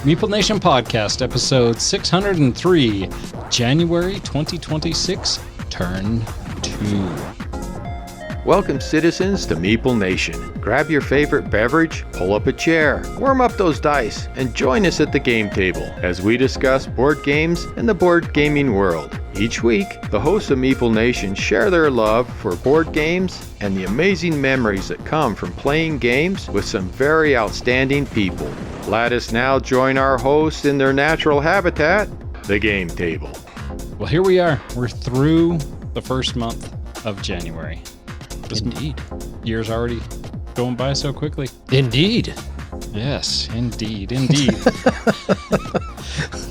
Meeple Nation Podcast, episode 603, January 2026, Turn 2. Welcome, citizens, to Meeple Nation. Grab your favorite beverage, pull up a chair, warm up those dice, and join us at the game table as we discuss board games and the board gaming world. Each week, the hosts of Meeple Nation share their love for board games and the amazing memories that come from playing games with some very outstanding people. Let us now join our hosts in their natural habitat, the game table. Well, here we are. We're through the first month of January. Indeed. Year's already going by so quickly. Indeed. Yes, indeed.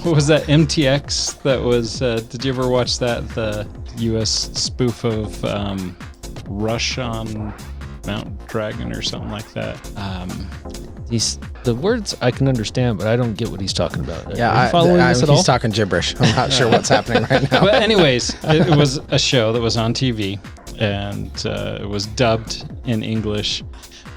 What was that, MTX? That was, did you ever watch that? The U.S. spoof of Rush on Mount Dragon or something like that. The words I can understand, but I don't get what he's talking about. Yeah, he's talking gibberish. I'm not sure what's happening right now. But anyways, it was a show that was on TV, and it was dubbed in English.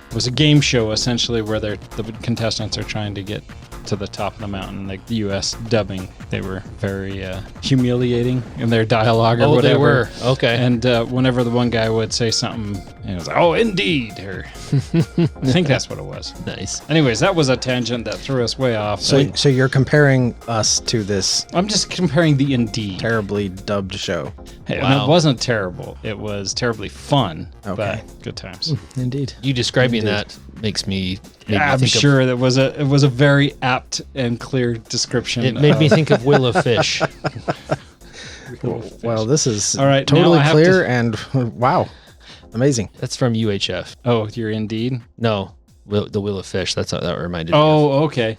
It was a game show, essentially, where the contestants are trying to get to the top of the mountain, like the U.S. dubbing. They were very humiliating in their dialogue or whatever. They were. Okay. And whenever the one guy would say something, it was like, oh, indeed, or I think that's what it was. Nice. Anyways, that was a tangent that threw us way off. So you're comparing us to this I'm just comparing the indeed. terribly dubbed show. Hey, Wow. and it wasn't terrible. It was terribly fun, Okay. but good times. Indeed. You describing that makes me I'm think sure that it was a very apt and clear description. it made me think of Will of Fish. Well, this is All right, now totally I have clear and wow, amazing. That's from UHF. Oh, you're indeed. No, the Will of Fish. That reminded me. Oh, okay.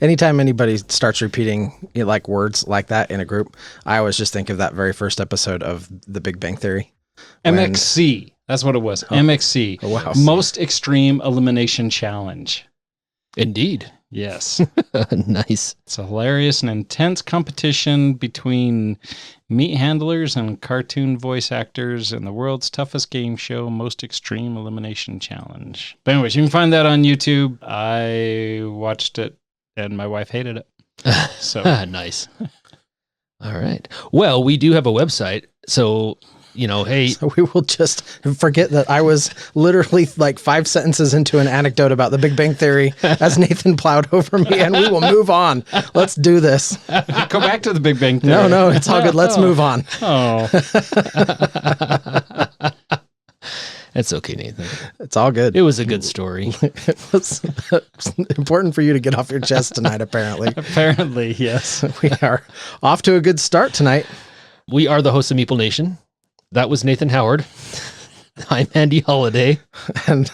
Anytime anybody starts repeating like words like that in a group, I always just think of that very first episode of The Big Bang Theory. MXC. That's what it was. MXC. Oh, wow. Most Extreme Elimination Challenge. Indeed. Yes. Nice. It's a hilarious and intense competition between meat handlers and cartoon voice actors in the world's toughest game show, Most Extreme Elimination Challenge. But anyways, you can find that on YouTube. I watched it and my wife hated it. So Nice. All right. Well, we do have a website. So, hey. So we will just forget that I was literally like 5 sentences into an anecdote about The Big Bang Theory as Nathan plowed over me, and we will move on. Let's do this. go back to the Big Bang Theory. No, it's all good. Let's move on. Oh. That's okay, Nathan. It's all good. It was a good story. It was important for you to get off your chest tonight, apparently. Apparently, yes. We are off to a good start tonight. We are the hosts of Meeple Nation. That was Nathan Howard. I'm Andy Holliday. And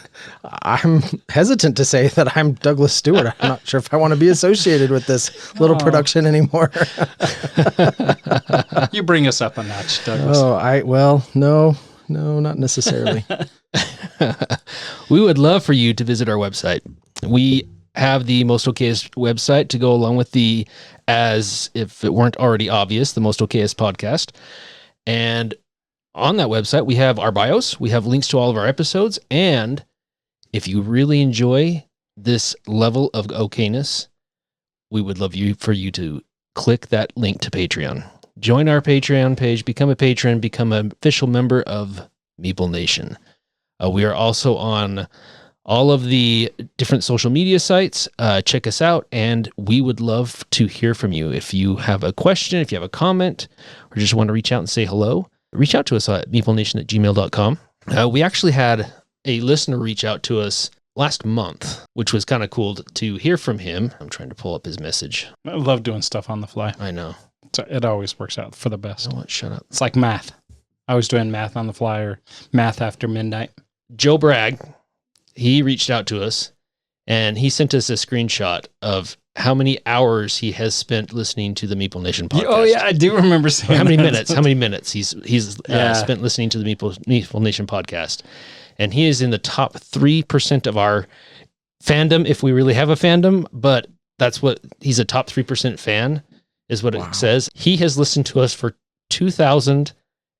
I'm hesitant to say that I'm Douglas Stewart. I'm not sure if I want to be associated with this little production anymore. You bring us up a notch, Douglas. No, not necessarily. We would love for you to visit our website. We have the Most Okayest website to go along with the, as if it weren't already obvious, the Most Okayest podcast. And on that website, we have our bios, we have links to all of our episodes, and if you really enjoy this level of okayness, we would love for you to click that link to Patreon. Join our Patreon page, become a patron, become an official member of Meeple Nation. We are also on all of the different social media sites. Check us out, and we would love to hear from you. If you have a question, if you have a comment, or just want to reach out and say hello, reach out to us at meeplenation@gmail.com. We actually had a listener reach out to us last month, which was kind of cool to hear from him. I'm trying to pull up his message. I love doing stuff on the fly. I know. It always works out for the best. You know what? Shut up. It's like math. I was doing math on the fly or math after midnight. Joe Bragg, he reached out to us, and he sent us a screenshot of how many hours he has spent listening to the Meeple Nation podcast. Oh yeah, I do remember saying how many that. minutes? How many minutes he's spent listening to the Meeple Nation podcast, and he is in the top 3% of our fandom, if we really have a fandom. But that's what he's a top 3% fan, is what it says. He has listened to us for 2,000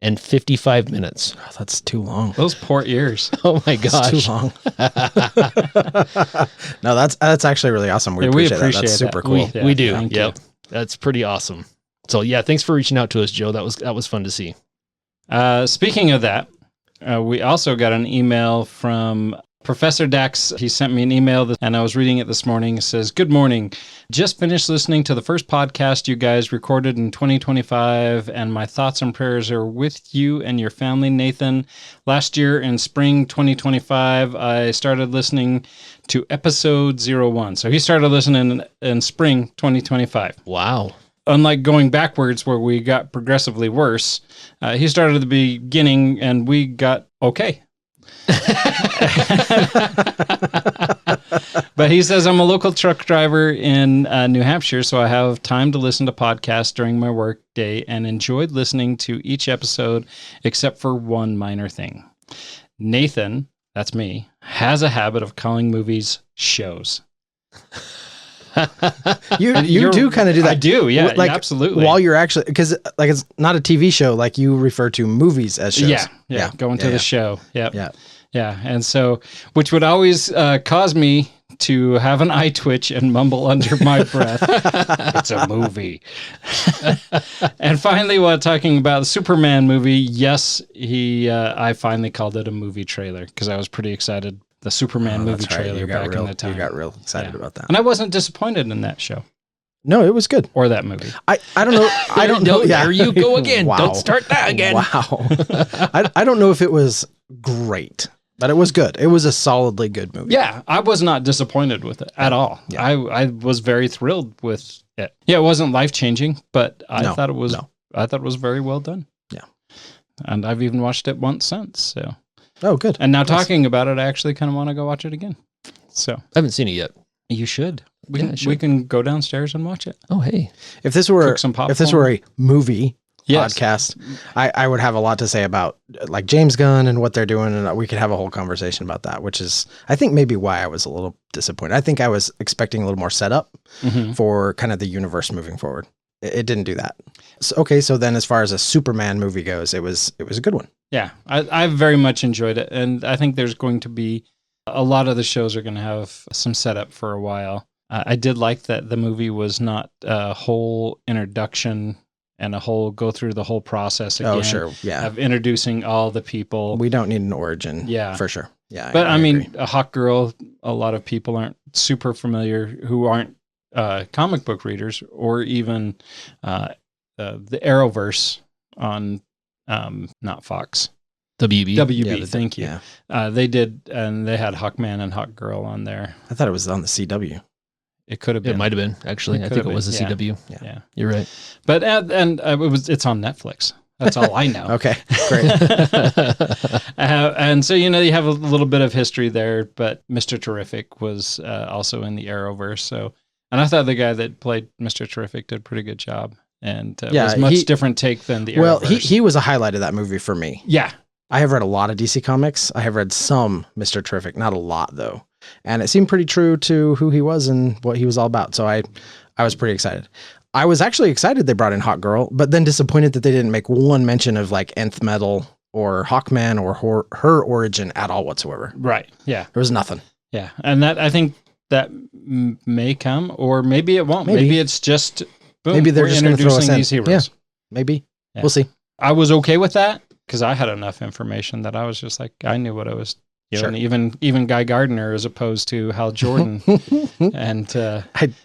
and 55 minutes. Oh, that's too long. Those poor ears. Oh my gosh. Too long. No, that's actually really awesome. We appreciate that. That's super cool. We do. Thank Yep. you. That's pretty awesome. So yeah, thanks for reaching out to us, Joe. That was fun to see. Speaking of that, we also got an email from Professor Dax. He sent me an email and I was reading it this morning. It says, "Good morning. Just finished listening to the first podcast you guys recorded in 2025, and my thoughts and prayers are with you and your family, Nathan. Last year in spring 2025, I started listening to episode 01." So he started listening in spring 2025. Wow. Unlike going backwards where we got progressively worse, he started at the beginning and we got okay. But he says, "I'm a local truck driver in New Hampshire, so I have time to listen to podcasts during my work day and enjoyed listening to each episode except for one minor thing. Nathan," that's me, "has a habit of calling movies shows." You do kind of do that. I do, yeah, like, absolutely. While you're actually, because like it's not a TV show, like you refer to movies as shows. Yeah. Going to the show. Yep. Yeah. Yeah. And so, which would always cause me to have an eye twitch and mumble under my breath, "It's a movie." And finally, while talking about the Superman movie, yes, I finally called it a movie trailer because I was pretty excited. The Superman movie That's right. trailer back in the time. You got real excited about that. And I wasn't disappointed in that show No, it was good. or that movie. I don't know. I don't know. Yeah. There you go again. Wow. Don't start that again. Wow. I don't know if it was great, but it was good. It was a solidly good movie. Yeah, I was not disappointed with it at all. Yeah. I was very thrilled with it. Yeah, it wasn't life-changing, but I No, thought it was no. I thought it was very well done. Yeah. And I've even watched it once since. So, Oh, good. and now Nice. talking about it, I actually kind of want to go watch it again. So, I haven't seen it yet. you should. We Yeah, I can, should. we can go downstairs and watch it. Oh, hey. If this were Cook some if this popcorn. were a movie Yes. podcast, I would have a lot to say about like James Gunn and what they're doing, and we could have a whole conversation about that, which is I think maybe why I was a little disappointed. I think I was expecting a little more setup Mhm. for kind of the universe moving forward. It didn't do that. So, okay, so then as far as a Superman movie goes, it was a good one. Yeah, I very much enjoyed it, and I think there's going to be a lot of the shows are going to have some setup for a while. I did like that the movie was not a whole introduction and go through the whole process again. Oh, sure. Yeah. Of introducing all the people. We don't need an origin. Yeah. For sure. Yeah. But I mean, agree. a Hawk Girl, a lot of people aren't super familiar who aren't comic book readers or even the Arrowverse on not Fox. WB. WB, Yeah, thank you. Yeah. They did, and they had Hawkman and Hawk Girl on there. I thought it was on the CW. It could have been. It might have been, actually. It I could think have it was been, a CW. Yeah. You're right. But it's on Netflix. That's all I know. Okay. Great. And so, you have a little bit of history there, but Mr. Terrific was also in the Arrowverse. So, and I thought the guy that played Mr. Terrific did a pretty good job. And Yeah, was a much different take than the Arrowverse. Well, he was a highlight of that movie for me. Yeah. I have read a lot of DC comics. I have read some Mr. Terrific, not a lot though. And it seemed pretty true to who he was and what he was all about. So I was pretty excited. I was actually excited they brought in Hawk Girl, but then disappointed that they didn't make one mention of like Nth Metal or Hawkman or her origin at all whatsoever. Right. Yeah. There was nothing. Yeah. And that, I think that may come, or maybe it won't. Maybe it's just, boom, Maybe they're we're just going to throw us introducing in. these heroes. Yeah, maybe. Yeah. We'll see. I was okay with that because I had enough information that I was just like, I knew what I was, Sure. and even Guy Gardner as opposed to Hal Jordan. And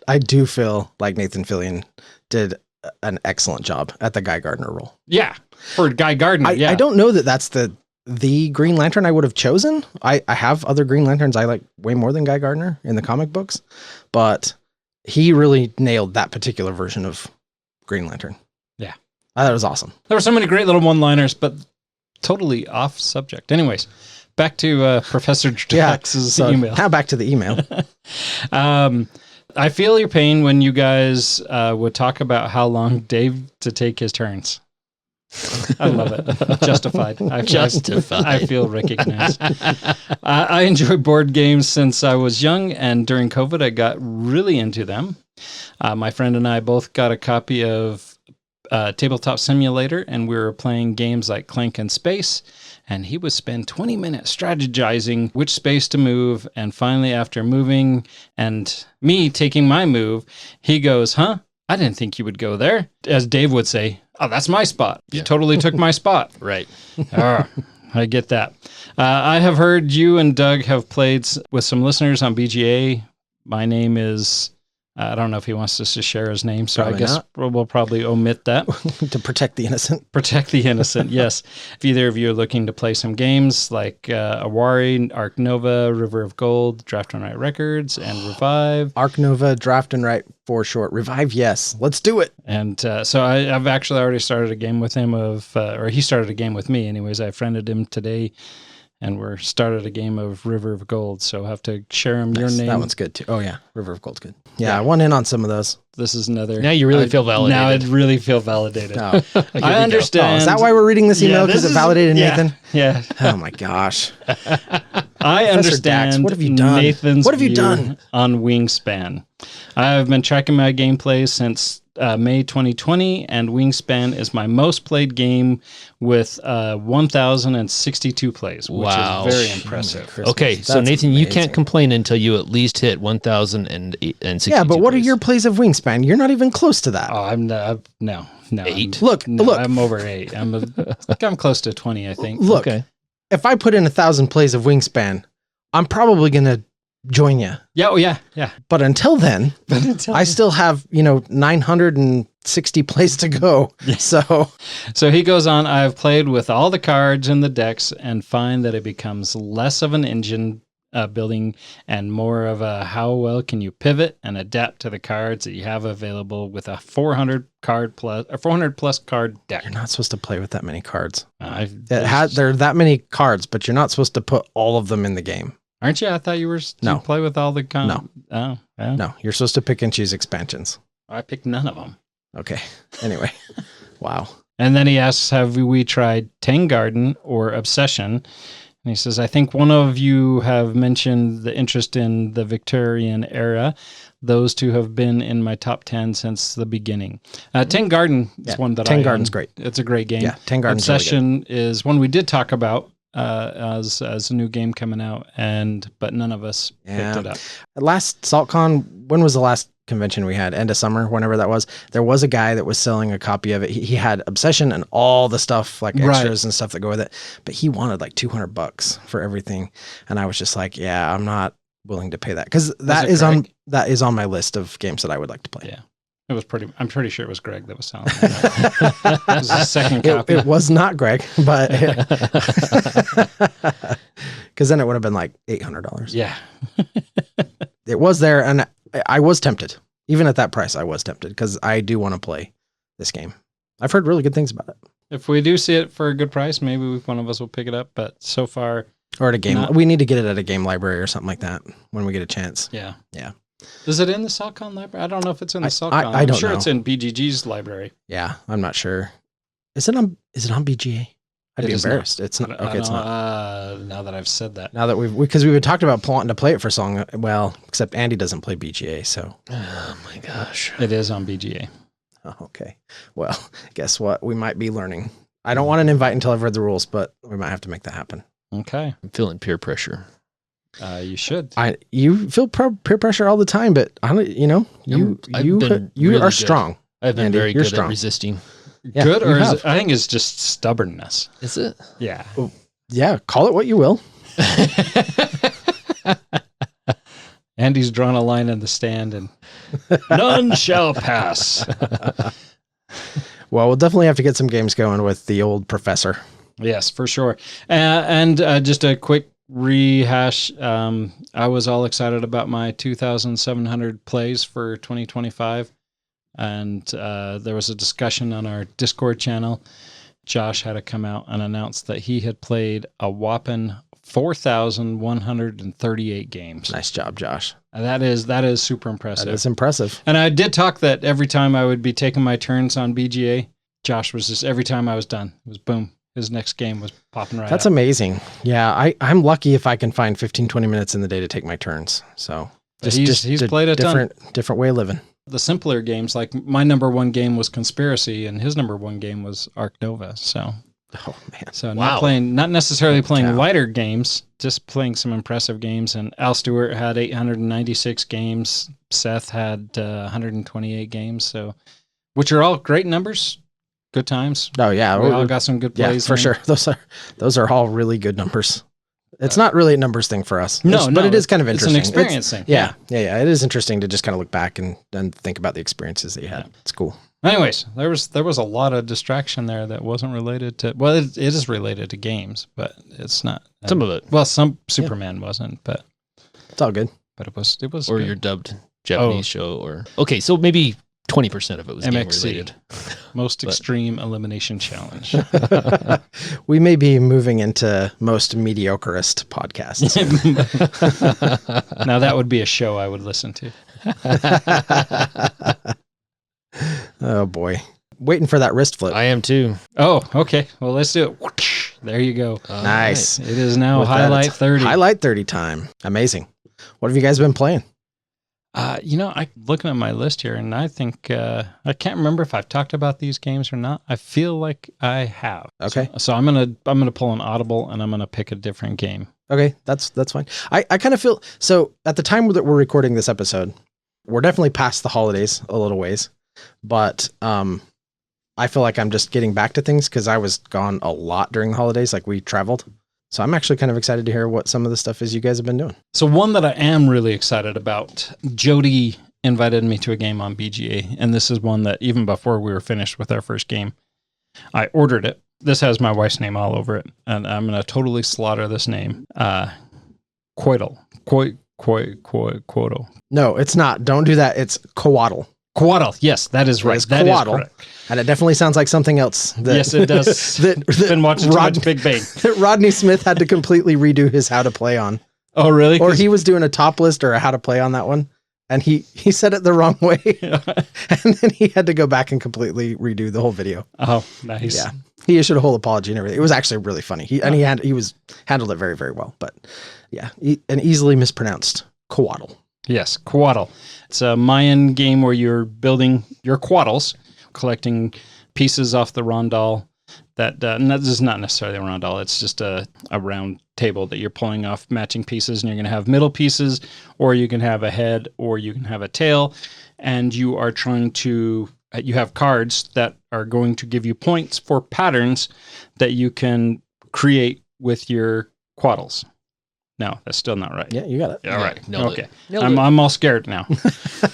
I do feel like Nathan Fillion did an excellent job at the Guy Gardner role. yeah, for Guy Gardner. I don't know that that's the Green Lantern I would have chosen. I have other Green Lanterns I like way more than Guy Gardner in the comic books, but he really nailed that particular version of Green Lantern. Yeah. I thought it was awesome. There were so many great little one-liners, but totally off subject. Anyways, back to Professor Drax's email. Now back to the email. I feel your pain when you guys would talk about how long Dave to take his turns. I love it. Justified. I feel recognized. I enjoy board games since I was young, and during COVID, I got really into them. My friend and I both got a copy of Tabletop Simulator, and we were playing games like Clank and Space, and he would spend 20 minutes strategizing which space to move, and finally after moving and me taking my move, he goes, huh? I didn't think you would go there. As Dave would say, oh, that's my spot. You totally took my spot. Right. I get that. I have heard you and Doug have played with some listeners on BGA. My name is... I don't know if he wants us to share his name, so Probably I guess we'll probably omit that. To protect the innocent. Protect the innocent, yes. If either of you are looking to play some games like Awari, Arc Nova, River of Gold, Draft and Write Records, and Revive. Arc Nova, Draft and Write for short. Revive, yes. Let's do it. And so I've actually already started a game with him or he started a game with me anyways. I friended him today. And we're started a game of River of Gold, so I'll have to share him your name. That one's good too. Oh yeah, River of Gold's good. Yeah, I went in on some of those. This is another. Now you really feel validated. Now I really feel validated. Oh. I understand. Oh, is that why we're reading this email? Because it validated Nathan? Yeah. Oh my gosh. I understand. Dax, what have you done? Nathan's what have you view done on Wingspan? I have been tracking my gameplay since May 2020, and Wingspan is my most played game with 1,062 plays, which Wow. is very impressive. Okay, so That's Nathan, you amazing. can't complain until you at least hit 1,062. Yeah, but what are plays. your plays of Wingspan? You're not even close to that. Oh, I'm not, no. 8? Look, I'm over 8. I'm close to 20, I think. Look, Okay. if I put in 1,000 plays of Wingspan, I'm probably going to join you. Yeah, oh yeah. But until then, I still have, 960 plays to go. So So he goes on, I've played with all the cards in the decks and find that it becomes less of an engine building and more of a how well can you pivot and adapt to the cards that you have available with a 400 plus card deck. you're not supposed to play with that many cards. There are that many cards, but you're not supposed to put all of them in the game. Aren't you? I thought you were to play with all the No. Oh, yeah. No, you're supposed to pick and choose expansions. I picked none of them. Okay. Anyway. Wow. And then he asks, have we tried Tang Garden or Obsession? And he says, I think one of you have mentioned the interest in the Victorian era. Those two have been in my top 10 since the beginning. Tang Garden is one that Tang Garden's great. It's a great game. Yeah, Tang Garden's Obsession is one we did talk about as a new game coming out, but none of us picked it up. Last SaltCON, when was the last convention we had? End of summer, whenever that was. There was a guy that was selling a copy of it. He had Obsession and all the stuff, like extras and stuff that go with it, but he wanted like $200 for everything. And I was just like, yeah, I'm not willing to pay that, because that is on my list of games that I would like to play. Yeah. It was I'm pretty sure it was Greg that was selling it. It was the second copy. It was not Greg, but because then it would have been like $800. Yeah. It was there, and I was tempted. Even at that price, I was tempted, because I do want to play this game. I've heard really good things about it. If we do see it for a good price, maybe one of us will pick it up. But so far, or at a game, we need to get it at a game library or something like that when we get a chance. Yeah. Yeah. Is it in the SaltCON library? I don't know if it's in the SaltCON. I don't I'm sure know. It's in BGG's library. Yeah, I'm not sure. Is it on BGA? I'd be embarrassed. It's not. Okay, it's not. Now that I've said that. Now that because we've talked about wanting to play it for so long. Well, except Andy doesn't play BGA, so. Oh my gosh. It is on BGA. Oh, okay. Well, guess what? We might be learning. I don't want an invite until I've read the rules, but we might have to make that happen. Okay. I'm feeling peer pressure. You should. You feel peer pressure all the time, but I don't. You really are good. strong. I've been Andy, very you're good strong. at resisting. Yeah, Good, or you is have. it, I think it's just stubbornness. Is it? Yeah. Yeah, call it what you will. Andy's drawn a line in the stand, and none shall pass. Well, we'll definitely have to get some games going with the old professor. Yes, for sure. And just a quick rehash. I was all excited about my 2,700 plays for 2025. And there was a discussion on our Discord channel. Josh had to come out and announce that he had played a whopping 4,138 games. Nice job, Josh. And that is super impressive. That is impressive. And I did talk that every time I would be taking my turns on BGA, Josh was just, every time I was done, it was boom. His next game was popping right That's up. amazing. Yeah, I'm lucky if I can find 15, 20 minutes in the day to take my turns. So He's played a ton. different way of living. the simpler games. Like my number one game was Conspiracy, and his number one game was Ark Nova. So, Oh man. so Wow. not necessarily playing cow. lighter games, just playing some impressive games. And Al Stewart had 896 games. Seth had 128 games. So, which are all great numbers, good times. Oh yeah. We all got some good Yeah, plays. for in. sure. Those are all really good numbers. It's not really a numbers thing for us. No, but it is kind of It's interesting. an experience thing. Yeah. It is interesting to just kind of look back and think about the experiences that you had. It's cool. Anyways, there was a lot of distraction there that wasn't related to. Well, it is related to games, but it's not. Some of it. Well, some Superman wasn't, but It's all good. it was. It was. Or good. your dubbed Japanese show, or okay, so maybe 20% of it was game MXC. related. Most But- extreme elimination challenge. We may be moving into most mediocreest podcasts. Now that would be a show I would listen to. Oh boy. Waiting for that wrist flip. I am too. Oh, okay. Well, let's do it. Whoosh. There you go. Nice. It is now With that, highlight it's 30. Highlight 30 time. Amazing. What have you guys been playing? I'm looking at my list here, and I think I can't remember if I've talked about these games or not. I feel like I have. Okay. So I'm gonna pull an audible, and I'm gonna pick a different game. Okay, that's fine. I kind of feel so at the time that we're recording this episode, we're definitely past the holidays a little ways, but I feel like I'm just getting back to things because I was gone a lot during the holidays, like we traveled. So I'm actually kind of excited to hear what some of the stuff is you guys have been doing. So one that I am really excited about, Jody invited me to a game on BGA, and this is one that even before we were finished with our first game, I ordered it. This has my wife's name all over it, and I'm going to totally slaughter this name. Coatl. Coatl. No, it's not. Don't do that. It's Coatl. Coatl. Yes, that is right. It's That is Coatl. correct. And it definitely sounds like something else. That, Yes, it does. that Been watching too much Big Bang. that Rodney Smith had to completely redo his how to play on. Oh, really? Or he was doing a top list or a how to play on that one. And he said it the wrong way. And then he had to go back and completely redo the whole video. Oh, nice. Yeah. He issued a whole apology and everything. It was actually really funny. He handled it very, very well. But yeah, an easily mispronounced Coatl. Yes, Coatl. It's a Mayan game where you're building your Coatls, collecting pieces off the rondel. And that is not necessarily a rondel. It's just a round table that you're pulling off matching pieces, and you're going to have middle pieces, or you can have a head, or you can have a tail, and you are trying to. You have cards that are going to give you points for patterns that you can create with your Coatls. No, that's still not right. Yeah, you got it. All right. nailed Okay. it. Nailed it. I'm all scared now.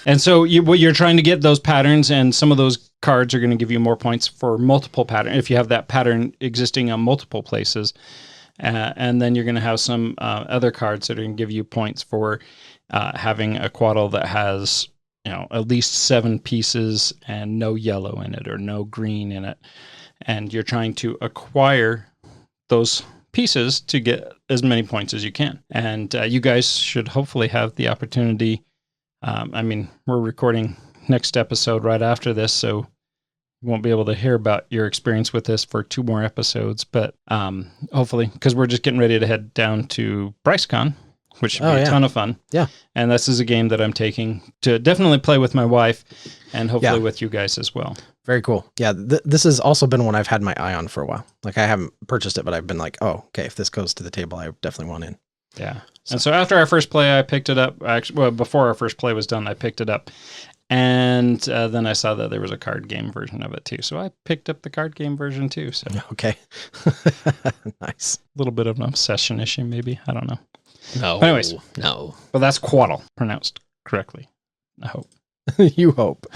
And so you're trying to get those patterns, and some of those cards are going to give you more points for multiple patterns if you have that pattern existing on multiple places. And then you're going to have some other cards that are going to give you points for having a Coatl that has at least 7 pieces and no yellow in it or no green in it. And you're trying to acquire those pieces to get as many points as you can. And you guys should hopefully have the opportunity. We're recording next episode right after this, so you won't be able to hear about your experience with this for 2 more episodes. But hopefully, because we're just getting ready to head down to BryceCon, which should be a ton of fun. Yeah. And this is a game that I'm taking to definitely play with my wife and hopefully with you guys as well. Very cool. Yeah, this has also been one I've had my eye on for a while. Like I haven't purchased it, but I've been like, oh, okay, if this goes to the table, I definitely want in. Yeah. And so after our first play, I picked it up. Actually, well, before our first play was done, I picked it up. And then I saw that there was a card game version of it too. So I picked up the card game version too. So Okay. Nice. a little bit of an obsession issue, maybe. I don't know. No. Anyways. No. But that's Coatl, pronounced correctly. I hope. You hope.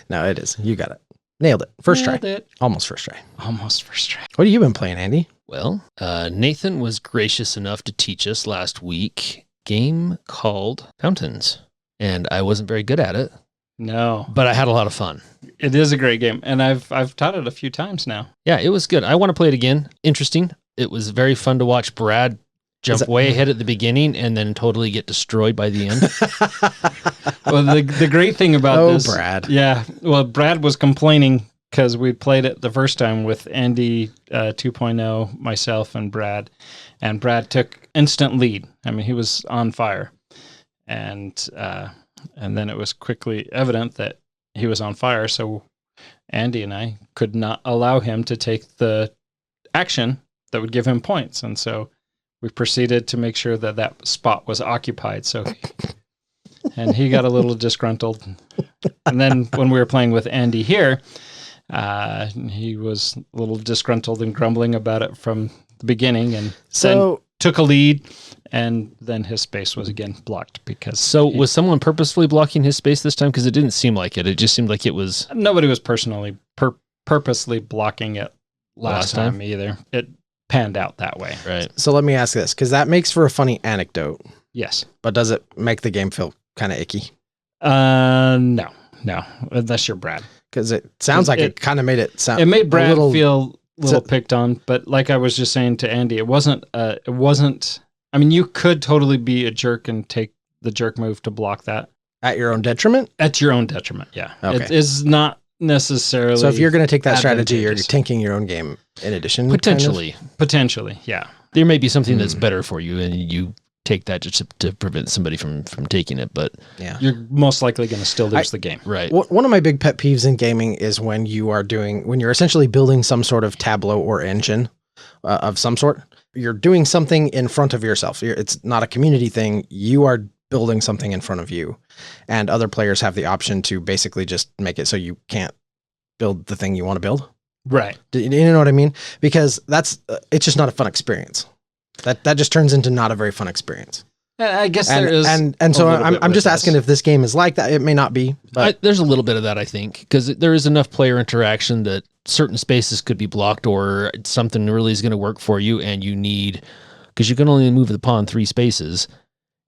No, it is. You got it. Nailed it. First try. Nailed it. Almost first try. Almost first try. What have you been playing, Andy? Well, Nathan was gracious enough to teach us last week a game called Fountains. And I wasn't very good at it, No, but I had a lot of fun. it is a great game. And I've taught it a few times now. Yeah, it was good. I want to play it again. Interesting. It was very fun to watch Brad jump way ahead at the beginning and then totally get destroyed by the end. Well, the great thing about this. Brad. Yeah. Well, Brad was complaining because we played it the first time with Andy 2.0, myself, and Brad. And Brad took instant lead. I mean, he was on fire. And And then it was quickly evident that he was on fire. So Andy and I could not allow him to take the action that would give him points. And so we proceeded to make sure that that spot was occupied. So, and he got a little disgruntled. And then when we were playing with Andy here, he was a little disgruntled and grumbling about it from the beginning, and then took a lead, and then his space was again blocked because. So was someone purposefully blocking his space this time? Because it didn't seem like it. It just seemed like it was. Nobody was purposely blocking it last time either. It panned out that way. Right. So let me ask this, because that makes for a funny anecdote. Yes. But does it make the game feel kind of icky? No, unless you're Brad. Because it sounds like it kind of made it sound. It made Brad feel a little picked on, but like I was just saying to Andy, it wasn't. I mean, you could totally be a jerk and take the jerk move to block that At your own detriment? At your own detriment, yeah. Okay. It is not necessarily. So if you're going to take that strategy, you're tanking your own game in addition. Potentially. Kind of? Potentially, yeah. There may be something that's better for you, and you take that just to prevent somebody from taking it, but yeah, you're most likely going to still lose the game. Right. One of my big pet peeves in gaming is when you're essentially building some sort of tableau or engine of some sort. You're doing something in front of yourself. It's not a community thing. You are building something in front of you, and other players have the option to basically just make it so you can't build the thing you want to build. Right. Do you know what I mean? Because it's just not a fun experience. That just turns into not a very fun experience. I guess there is. And so I'm just asking if this game is like that. It may not be, but there's a little bit of that, I think, because there is enough player interaction that certain spaces could be blocked, or something really is going to work for you, and you need, because you can only move the pawn 3 spaces,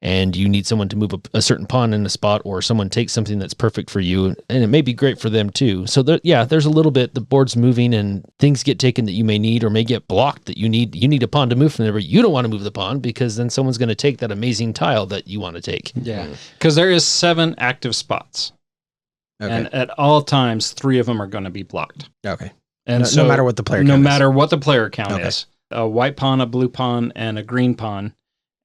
and you need someone to move a certain pawn in a spot, or someone takes something that's perfect for you, and it may be great for them too. So there's a little bit, the board's moving and things get taken that you may need, or may get blocked that you need a pawn to move from there, but you don't want to move the pawn because then someone's going to take that amazing tile that you want to take. Yeah, because there is 7 active spots. Okay. And at all times, 3 of them are going to be blocked. Okay. And no matter what the player count is. No matter what the player count is. A white pawn, a blue pawn, and a green pawn.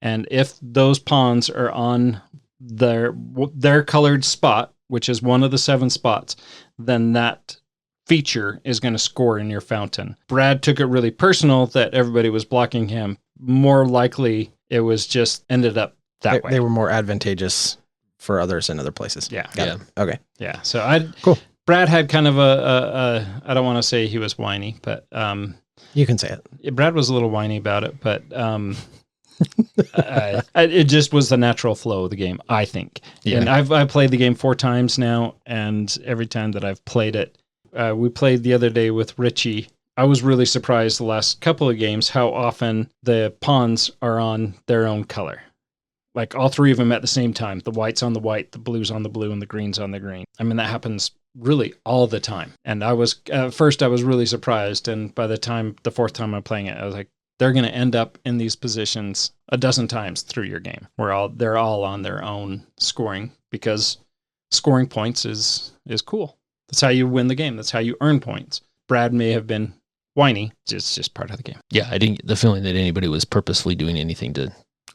And if those pawns are on their colored spot, which is one of the 7 spots, then that feature is going to score in your fountain. Brad took it really personal that everybody was blocking him. More likely, it was just ended up that way. They were more advantageous for others in other places. Yeah. Got it. Okay. Yeah. So cool. Brad had kind of I don't want to say he was whiny, but you can say it. Brad was a little whiny about it, but it just was the natural flow of the game, I think. Yeah. And I've played the game 4 times now, and every time that I've played it, we played the other day with Richie. I was really surprised the last couple of games how often the pawns are on their own color. Like all 3 of them at the same time. The white's on the white, the blue's on the blue, and the green's on the green. I mean, that happens really all the time. And at first I was really surprised. And by the 4th time I'm playing it, I was like, they're going to end up in these positions a dozen times through your game where they're all on their own scoring, because scoring points is cool. That's how you win the game. That's how you earn points. Brad may have been whiny. It's just part of the game. Yeah, I didn't get the feeling that anybody was purposefully doing anything to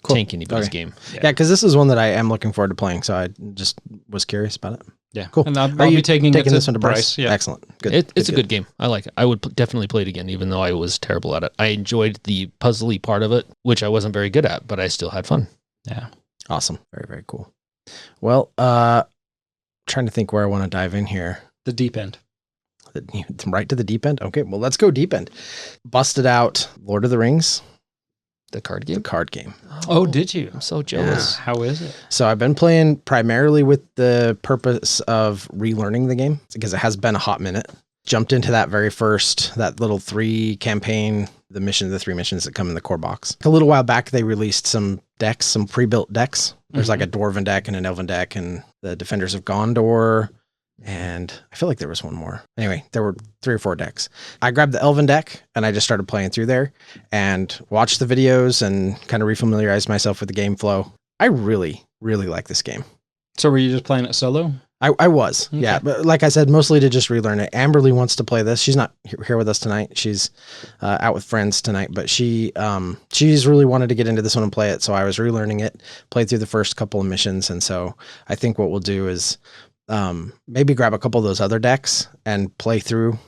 tank anybody's game. Yeah, because this is one that I am looking forward to playing, so I just was curious about it. Yeah, cool. And I'll be taking this one to Bryce? Yeah. Excellent. Good. It's a good game. I like it. I would definitely play it again, even though I was terrible at it. I enjoyed the puzzly part of it, which I wasn't very good at, but I still had fun. Yeah. Awesome. Very, very cool. Well, trying to think where I want to dive in here. The deep end. Right to the deep end? Okay, well, let's go deep end. Busted out Lord of the Rings. The card game? The card game. Oh, did you? I'm so jealous. Yeah. How is it? So I've been playing primarily with the purpose of relearning the game, because it has been a hot minute. Jumped into that little 3 campaign, the 3 missions that come in the core box. A little while back, they released some decks, some pre-built decks. There's like a Dwarven deck and an Elven deck, and the Defenders of Gondor. And I feel like there was one more. Anyway, there were 3 or 4 decks. I grabbed the Elven deck and I just started playing through there and watched the videos and kind of refamiliarized myself with the game flow. I really, really like this game. So were you just playing it solo? I was, yeah. But like I said, mostly to just relearn it. Amberly wants to play this. She's not here with us tonight. She's out with friends tonight, but she's really wanted to get into this one and play it. So I was relearning it, played through the first couple of missions. And so I think what we'll do is maybe grab a couple of those other decks and play through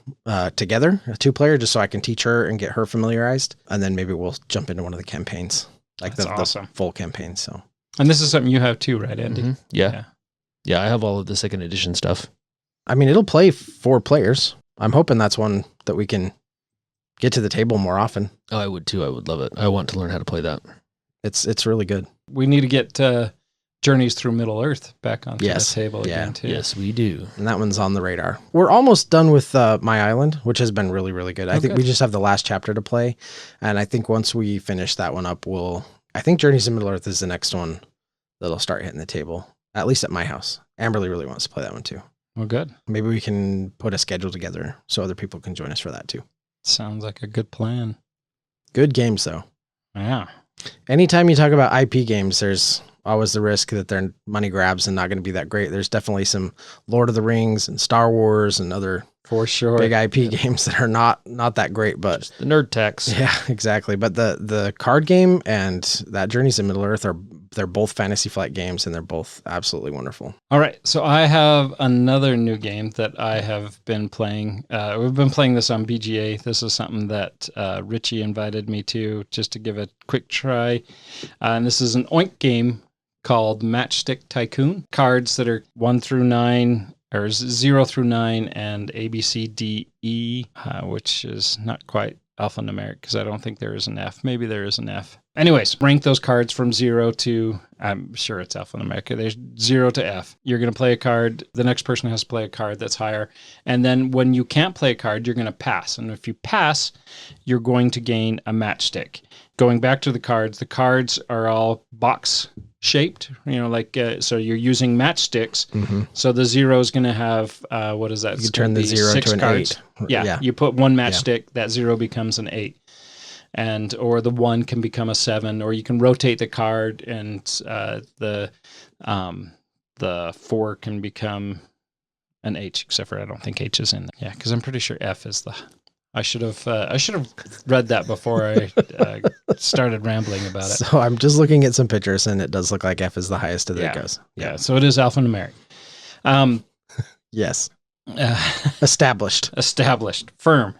together, a 2-player, just so I can teach her and get her familiarized. And then maybe we'll jump into one of the campaigns, like the full campaign. So, and this is something you have too, right, Andy? Mm-hmm. Yeah, I have all of the 2nd edition stuff. I mean, it'll play 4 players. I'm hoping that's one that we can get to the table more often. Oh, I would too. I would love it. I want to learn how to play that. It's really good. We need to get Journeys Through Middle Earth back onto the table again too. Yes, we do. And that one's on the radar. We're almost done with My Island, which has been really, really good. I think we just have the last chapter to play. And I think once we finish that one up, I think Journeys to Middle Earth is the next one that'll start hitting the table. At least at my house. Amberly really wants to play that one too. Well, good. Maybe we can put a schedule together so other people can join us for that too. Sounds like a good plan. Good games though. Yeah. Anytime you talk about IP games, there's always the risk that they're money grabs and not going to be that great. There's definitely some Lord of the Rings and Star Wars and other for sure big IP games that are not that great, but just the nerd tax. Yeah, exactly. But the card game and that Journeys in Middle Earth they're both Fantasy Flight games and they're both absolutely wonderful. All right, so I have another new game that I have been playing. We've been playing this on BGA. This is something that Richie invited me to just to give a quick try, and this is an Oink game called Matchstick Tycoon. Cards that are 1 through 9. Or 0 through 9 and A, B, C, D, E, which is not quite alphanumeric because I don't think there is an F. Maybe there is an F. Anyways, rank those cards from 0 to, I'm sure it's alphanumeric. There's 0 to F. You're going to play a card. The next person has to play a card that's higher. And then when you can't play a card, you're going to pass. And if you pass, you're going to gain a matchstick. Going back to the cards are all box shaped, so you're using matchsticks. Mm-hmm. So the 0 is going to have, what is that? You turn the 0 to an cards. 8. Yeah, you put one matchstick, that 0 becomes an 8. Or the 1 can become a 7, or you can rotate the card and the 4 can become an H, except for I don't think H is in there. Yeah, because I'm pretty sure F is the... I should have read that before I started rambling about it. So I'm just looking at some pictures, and it does look like F is the highest of the goes. Yeah, so it is alphanumeric. Yes. Established. Firm.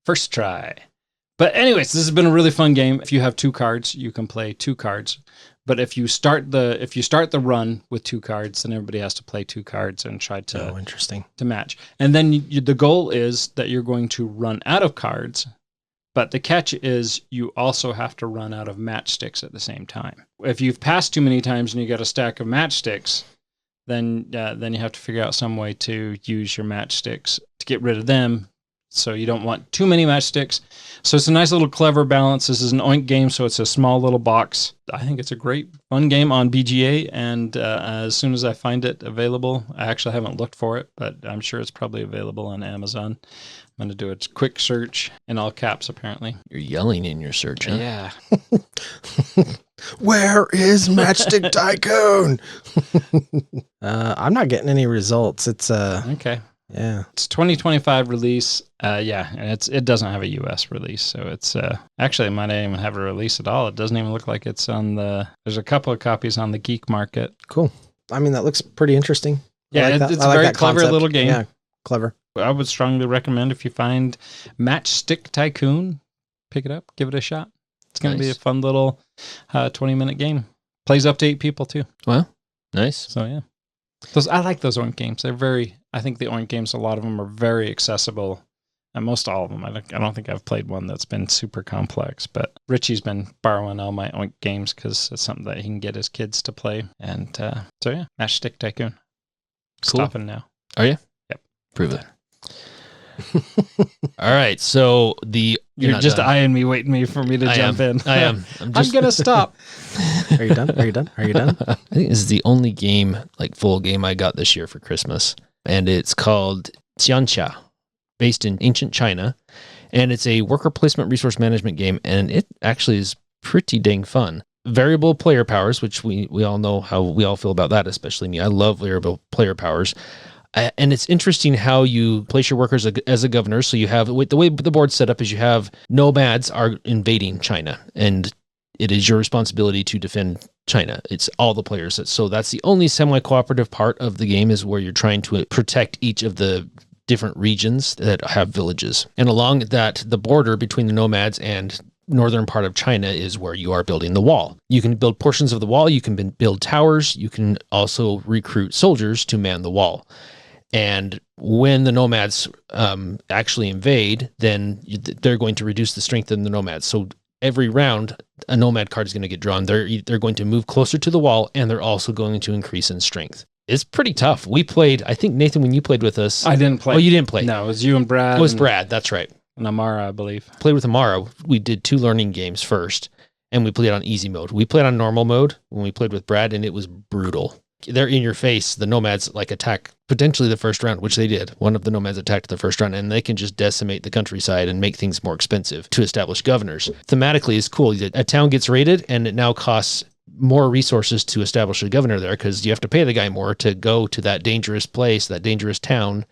First try. But anyways, this has been a really fun game. If you have 2 cards, you can play 2 cards. But if you start the run with 2 cards, then everybody has to play 2 cards and try to interesting to match. And then the goal is that you're going to run out of cards, but the catch is you also have to run out of matchsticks at the same time. If you've passed too many times and you got a stack of matchsticks, then you have to figure out some way to use your matchsticks to get rid of them. So you don't want too many matchsticks. So it's a nice little clever balance. This is an Oink game, so it's a small little box. I think it's a great, fun game on BGA, and as soon as I find it available, I actually haven't looked for it, but I'm sure it's probably available on Amazon. I'm going to do a quick search in all caps, apparently. You're yelling in your search, huh? Yeah. Where is Matchstick Tycoon? I'm not getting any results. It's okay. Yeah, it's 2025 release. And it doesn't have a US release, so it's actually it might not even have a release at all. It doesn't even look like it's on there's a couple of copies on the Geek Market. Cool. I mean, that looks pretty interesting. Yeah, it's a very clever concept. Little game. Yeah, clever. I would strongly recommend if you find Matchstick Tycoon, pick it up, give it a shot. It's going to be a fun little 20-minute game. Plays up to 8 people too. Well, nice. So yeah. I like those Oink games. I think the Oink games, a lot of them are very accessible, and most all of them. I don't think I've played one that's been super complex, but Richie's been borrowing all my Oink games because it's something that he can get his kids to play. And so yeah, Matchstick Tycoon. Cool. Stopping now. Are you? Yep. Prove it. All right, so you're just done. Eyeing me, waiting for me to jump in. I am. I'm gonna stop. Are you done? I think this is the only game, like full game, I got this year for Christmas, and it's called Tianxia, based in ancient China, and it's a worker placement resource management game, and it actually is pretty dang fun. variable player powers, which we all know how we all feel about that, especially me. I love variable player powers. And it's interesting how you place your workers as a governor. So you have, the way the board's set up is you have nomads are invading China, and it is your responsibility to defend China. It's all the players. So that's the only semi-cooperative part of the game, is where you're trying to protect each of the different regions that have villages. And along that, the border between the nomads and northern part of China is where you are building the wall. You can build portions of the wall. You can build towers. You can also recruit soldiers to man the wall. And when the nomads actually invade, then they're going to reduce the strength of the nomads. So every round, a nomad card is going to get drawn. They're going to move closer to the wall, and they're also going to increase in strength. It's pretty tough. We played, I think, Nathan, when you played with us. I didn't play. Oh, you didn't play. No, it was you and Brad. It was Brad, that's right. And Amara, I believe. Played with Amara. We did 2 learning games first, and we played on easy mode. We played on normal mode when we played with Brad, and it was brutal. They're in your face. The nomads like attack potentially the first round, which they did. One of the nomads attacked the first round, and they can just decimate the countryside and make things more expensive to establish governors. Thematically, it's cool. A town gets raided, and it now costs more resources to establish a governor there, because you have to pay the guy more to go to that dangerous place, that dangerous town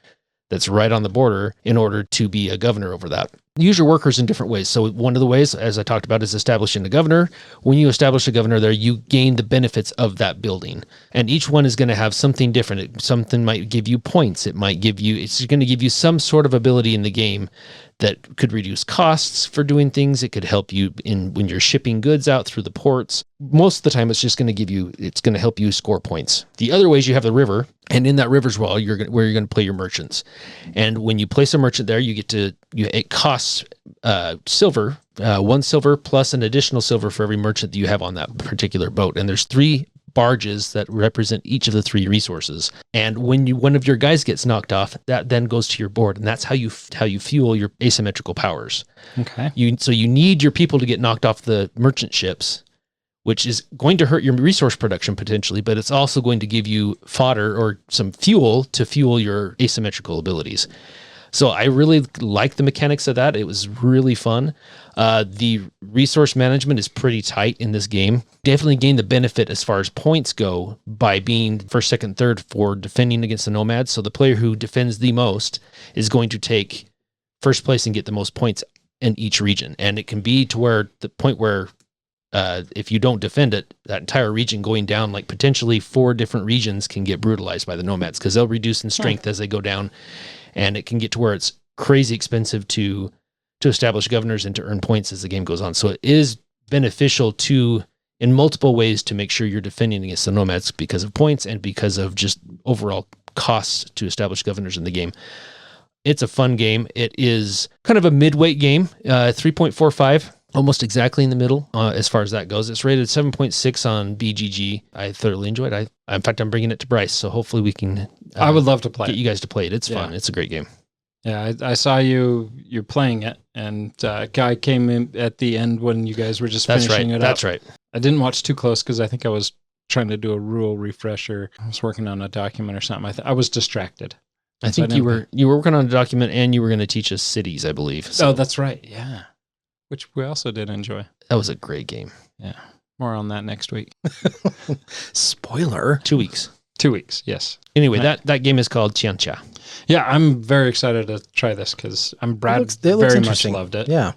that's right on the border, in order to be a governor over that. Use your workers in different ways. So one of the ways, as I talked about, is establishing a governor. When you establish a governor there, you gain the benefits of that building. And each one is going to have something different. Something might give you points. It's going to give you some sort of ability in the game that could reduce costs for doing things. It could help you when you're shipping goods out through the ports. Most of the time, it's going to help you score points. The other ways, you have the river, and in that river's wall, where you're going to play your merchants. And when you place a merchant there, it costs silver, 1 silver plus an additional silver for every merchant that you have on that particular boat. And there's 3 barges that represent each of the 3 resources. And when one of your guys gets knocked off, that then goes to your board, and that's how you fuel your asymmetrical powers. Okay. So you need your people to get knocked off the merchant ships, which is going to hurt your resource production potentially, but it's also going to give you fodder or some fuel to fuel your asymmetrical abilities. So I really like the mechanics of that. It was really fun. The resource management is pretty tight in this game. Definitely gain the benefit as far as points go by being first, second, third for defending against the nomads. So the player who defends the most is going to take first place and get the most points in each region. And it can be to where the point where if you don't defend it, that entire region going down, like potentially 4 different regions can get brutalized by the nomads, because they'll reduce in strength as they go down. And it can get to where it's crazy expensive to establish governors and to earn points as the game goes on. So it is beneficial in multiple ways to make sure you're defending against the nomads because of points and because of just overall costs to establish governors in the game. It's a fun game. It is kind of a midweight game, 3.45, almost exactly in the middle as far as that goes. It's rated 7.6 on BGG. I thoroughly enjoyed it. In fact, I'm bringing it to Bryce, so hopefully we can... I would love to play get you guys to play it. It's fun. It's a great game. Yeah, I saw you're playing it, and a guy came in at the end when you guys were just finishing it up. That's right. I didn't watch too close because I think I was trying to do a rule refresher. I was working on a document or something. I was distracted. I think you were working on a document, and you were going to teach us cities, I believe. So. Oh, that's right. Yeah. Which we also did enjoy. That was a great game. Yeah. More on that next week. Spoiler. 2 weeks. 2 weeks, yes. Anyway, that game is called Tianxia. Yeah, I'm very excited to try this because Brad very much loved it. Yeah.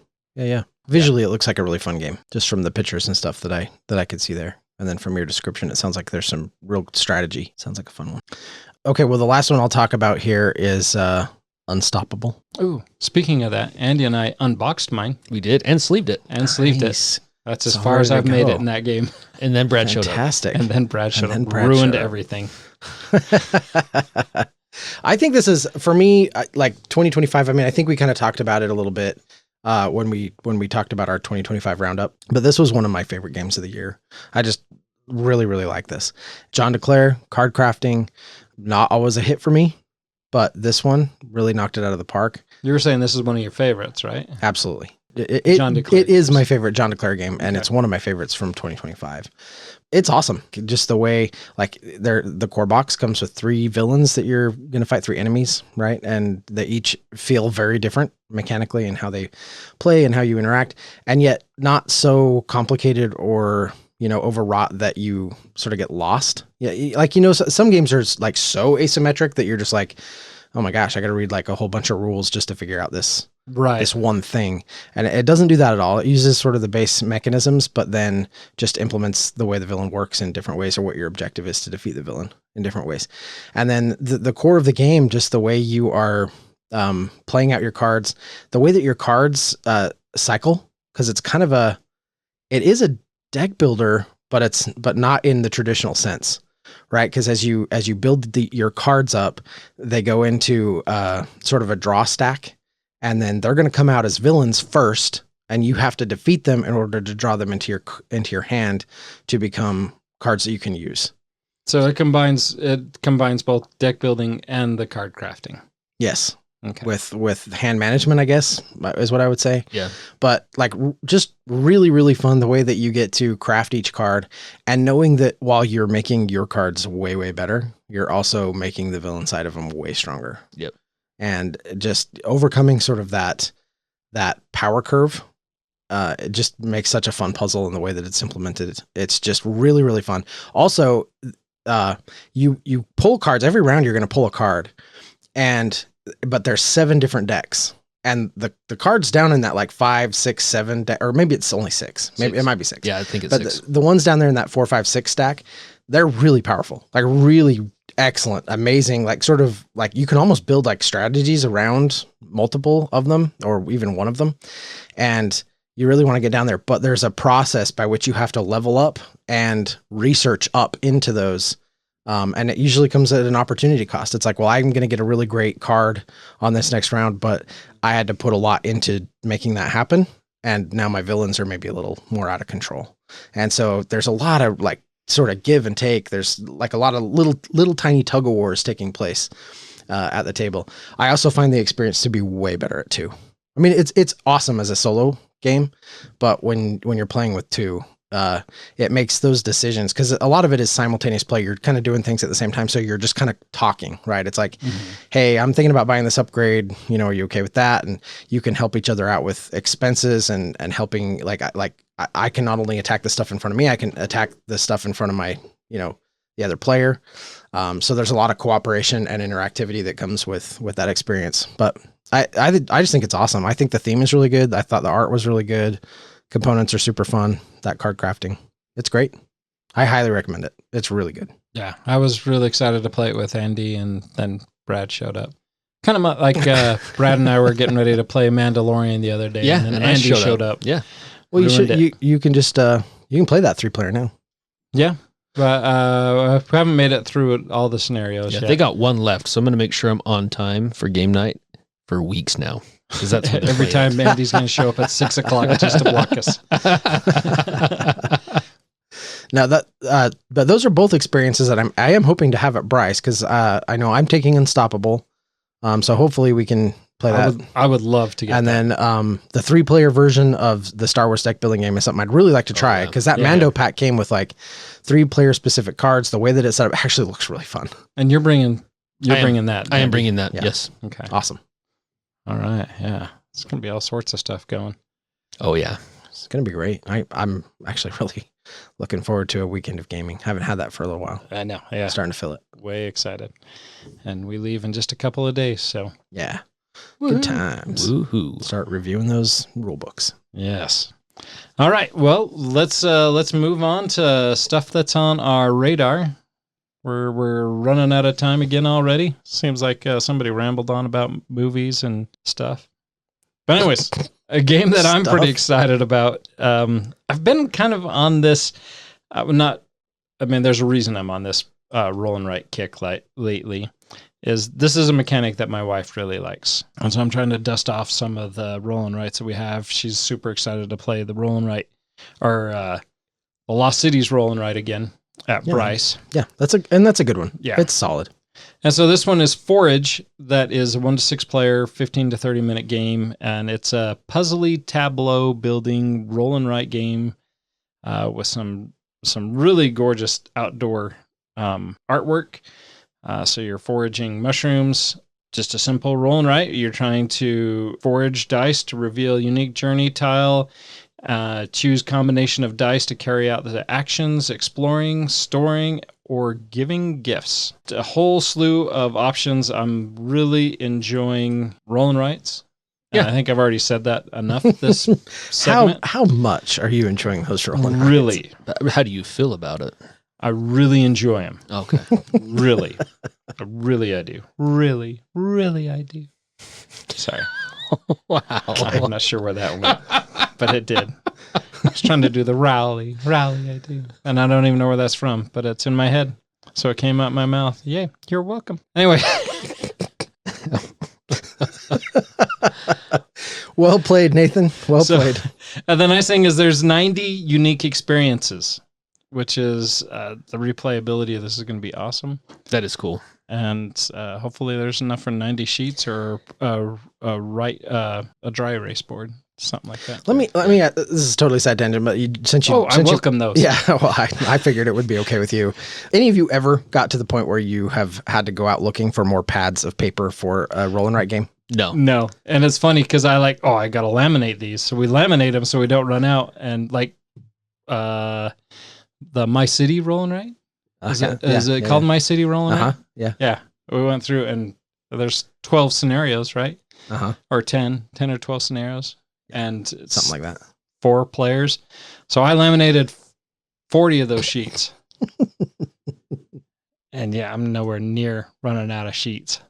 Visually, it looks like a really fun game, just from the pictures and stuff that I could see there. And then from your description, it sounds like there's some real strategy. Sounds like a fun one. Okay, well, the last one I'll talk about here is Unstoppable. Ooh, speaking of that, Andy and I unboxed mine. We did, and sleeved it. That's as far as I've made it in that game. And then Brad showed up. Fantastic. And then Brad showed up. Ruined everything. I think this is, for me, like 2025. I mean, I think we kind of talked about it a little bit when we talked about our 2025 roundup. But this was one of my favorite games of the year. I just really, really like this. John DeClaire, card crafting, not always a hit for me, but this one really knocked it out of the park. You were saying this is one of your favorites, right? Absolutely. It is my favorite John DeClaire game, and it's one of my favorites from 2025. It's awesome. Just the way, like, the core box comes with 3 villains that you're going to fight, 3 enemies, right? And they each feel very different mechanically in how they play and how you interact, and yet not so complicated or, overwrought that you sort of get lost. Yeah, like some games are like so asymmetric that you're just like, oh my gosh, I got to read like a whole bunch of rules just to figure out this one thing. And it doesn't do that at all. It uses sort of the base mechanisms, but then just implements the way the villain works in different ways, or what your objective is to defeat the villain in different ways. And then the core of the game, just the way you are playing out your cards, the way that your cards cycle, because it's kind of it is a deck builder, but not in the traditional sense. Right, because as you build your cards up, they go into sort of a draw stack, and then they're going to come out as villains first, and you have to defeat them in order to draw them into your hand to become cards that you can use. So it combines both deck building and the card crafting. Yes. Okay. With hand management, I guess, is what I would say. Yeah. But like just really, really fun the way that you get to craft each card, and knowing that while you're making your cards way, way better, you're also making the villain side of them way stronger. Yep. And just overcoming sort of that power curve, it just makes such a fun puzzle in the way that it's implemented. It's just really, really fun. Also, you pull cards every round. You're going to pull a card, but there's 7 different decks, and the cards down in that like 5, 6, 7, or maybe it's only 6. Maybe it might be 6. Yeah, I think it's but 6. The ones down there in that 4, 5, 6 stack, they're really powerful, like really excellent, amazing. Like sort of like you can almost build like strategies around multiple of them, or even one of them, and you really want to get down there. But there's a process by which you have to level up and research up into those. And it usually comes at an opportunity cost. It's like, well, I'm going to get a really great card on this next round, but I had to put a lot into making that happen. And now my villains are maybe a little more out of control. And so there's a lot of like sort of give and take. There's like a lot of little tiny tug of wars taking place at the table. I also find the experience to be way better at 2. I mean, it's awesome as a solo game, but when you're playing with 2, it makes those decisions, because a lot of it is simultaneous play. You're kind of doing things at the same time. So you're just kind of talking, right? It's like, hey, I'm thinking about buying this upgrade. Are you okay with that? And you can help each other out with expenses and helping. I can not only attack the stuff in front of me, I can attack the stuff in front of my, the other player. So there's a lot of cooperation and interactivity that comes with that experience. But I just think it's awesome. I think the theme is really good. I thought the art was really good. Components are super fun. That card crafting, it's great. I highly recommend it. It's really good. Yeah, I was really excited to play it with Andy, and then Brad showed up. Kind of like Brad and I were getting ready to play Mandalorian the other day, Yeah, and then Andy showed up. Yeah. Well, you can just you can play that 3-player now. Yeah, but we haven't made it through all the scenarios yet. They got one left, so I'm going to make sure I'm on time for game night for weeks now. Because that's what every time Andy's going to show up at 6 o'clock just to block us. Now but those are both experiences that I am hoping to have at Bryce, because I know I'm taking Unstoppable, so hopefully we can play that. I would love to get. And then the 3-player version of the Star Wars deck building game is something I'd really like to try, because that Mando pack came with like 3-player specific cards. The way that it's set up actually looks really fun. And you're bringing that. I am bringing that. Yeah. Yes. Okay. Awesome. All right. Yeah. It's going to be all sorts of stuff going. Oh, yeah. It's going to be great. I'm actually really looking forward to a weekend of gaming. Haven't had that for a little while. I know. Yeah. Starting to feel it. Way excited. And we leave in just a couple of days. So, yeah. Good times. Woohoo. Start reviewing those rule books. Yes. All right. Well, let's move on to stuff that's on our radar. We're running out of time again already. Seems like somebody rambled on about movies and stuff. But anyways, a game that I'm pretty excited about. I've been kind of on this. There's a reason I'm on this roll and write kick lately. This is a mechanic that my wife really likes, and so I'm trying to dust off some of the roll and writes that we have. She's super excited to play the roll and write, or the Lost Cities roll and write again. At Bryce. Yeah, that's a good one. Yeah. It's solid. And so this one is Forage. That is a 1 to 6 player, 15 to 30 minute game. And it's a puzzly tableau building roll and write game with some really gorgeous outdoor artwork. So you're foraging mushrooms, just a simple roll and write. You're trying to forage dice to reveal unique journey tile. Choose combination of dice to carry out the actions, exploring, storing, or giving gifts. A whole slew of options. I'm really enjoying roll and rights. Yeah. I think I've already said that enough this segment. How much are you enjoying those rolling? Really? How do you feel about it? I really enjoy them. Okay. Really. Really I do. Really I do. Sorry. Wow. I'm not sure where that went, but it did. I was trying to do the rally I do. And I don't even know where that's from, but it's in my head. So it came out my mouth. Yay, you're welcome. Anyway. Well played, Nathan. Well played. And the nice thing is there's 90 unique experiences, which is the replayability of this is going to be awesome. That is cool. And hopefully there's enough for 90 sheets or a dry erase board, something like that. Let me. This is totally side tangent, but I welcome those. Yeah, well, I figured it would be okay with you. Any of you ever got to the point where you have had to go out looking for more pads of paper for a roll and write game? No. And it's funny because I got to laminate these. So we laminate them so we don't run out. And the My City roll and write? Is it called My City roll and write? Yeah. Yeah. We went through and there's 12 scenarios, right? Or 10 or 12 scenarios. And it's something like that. 4 players. So I laminated 40 of those sheets. And yeah, I'm nowhere near running out of sheets.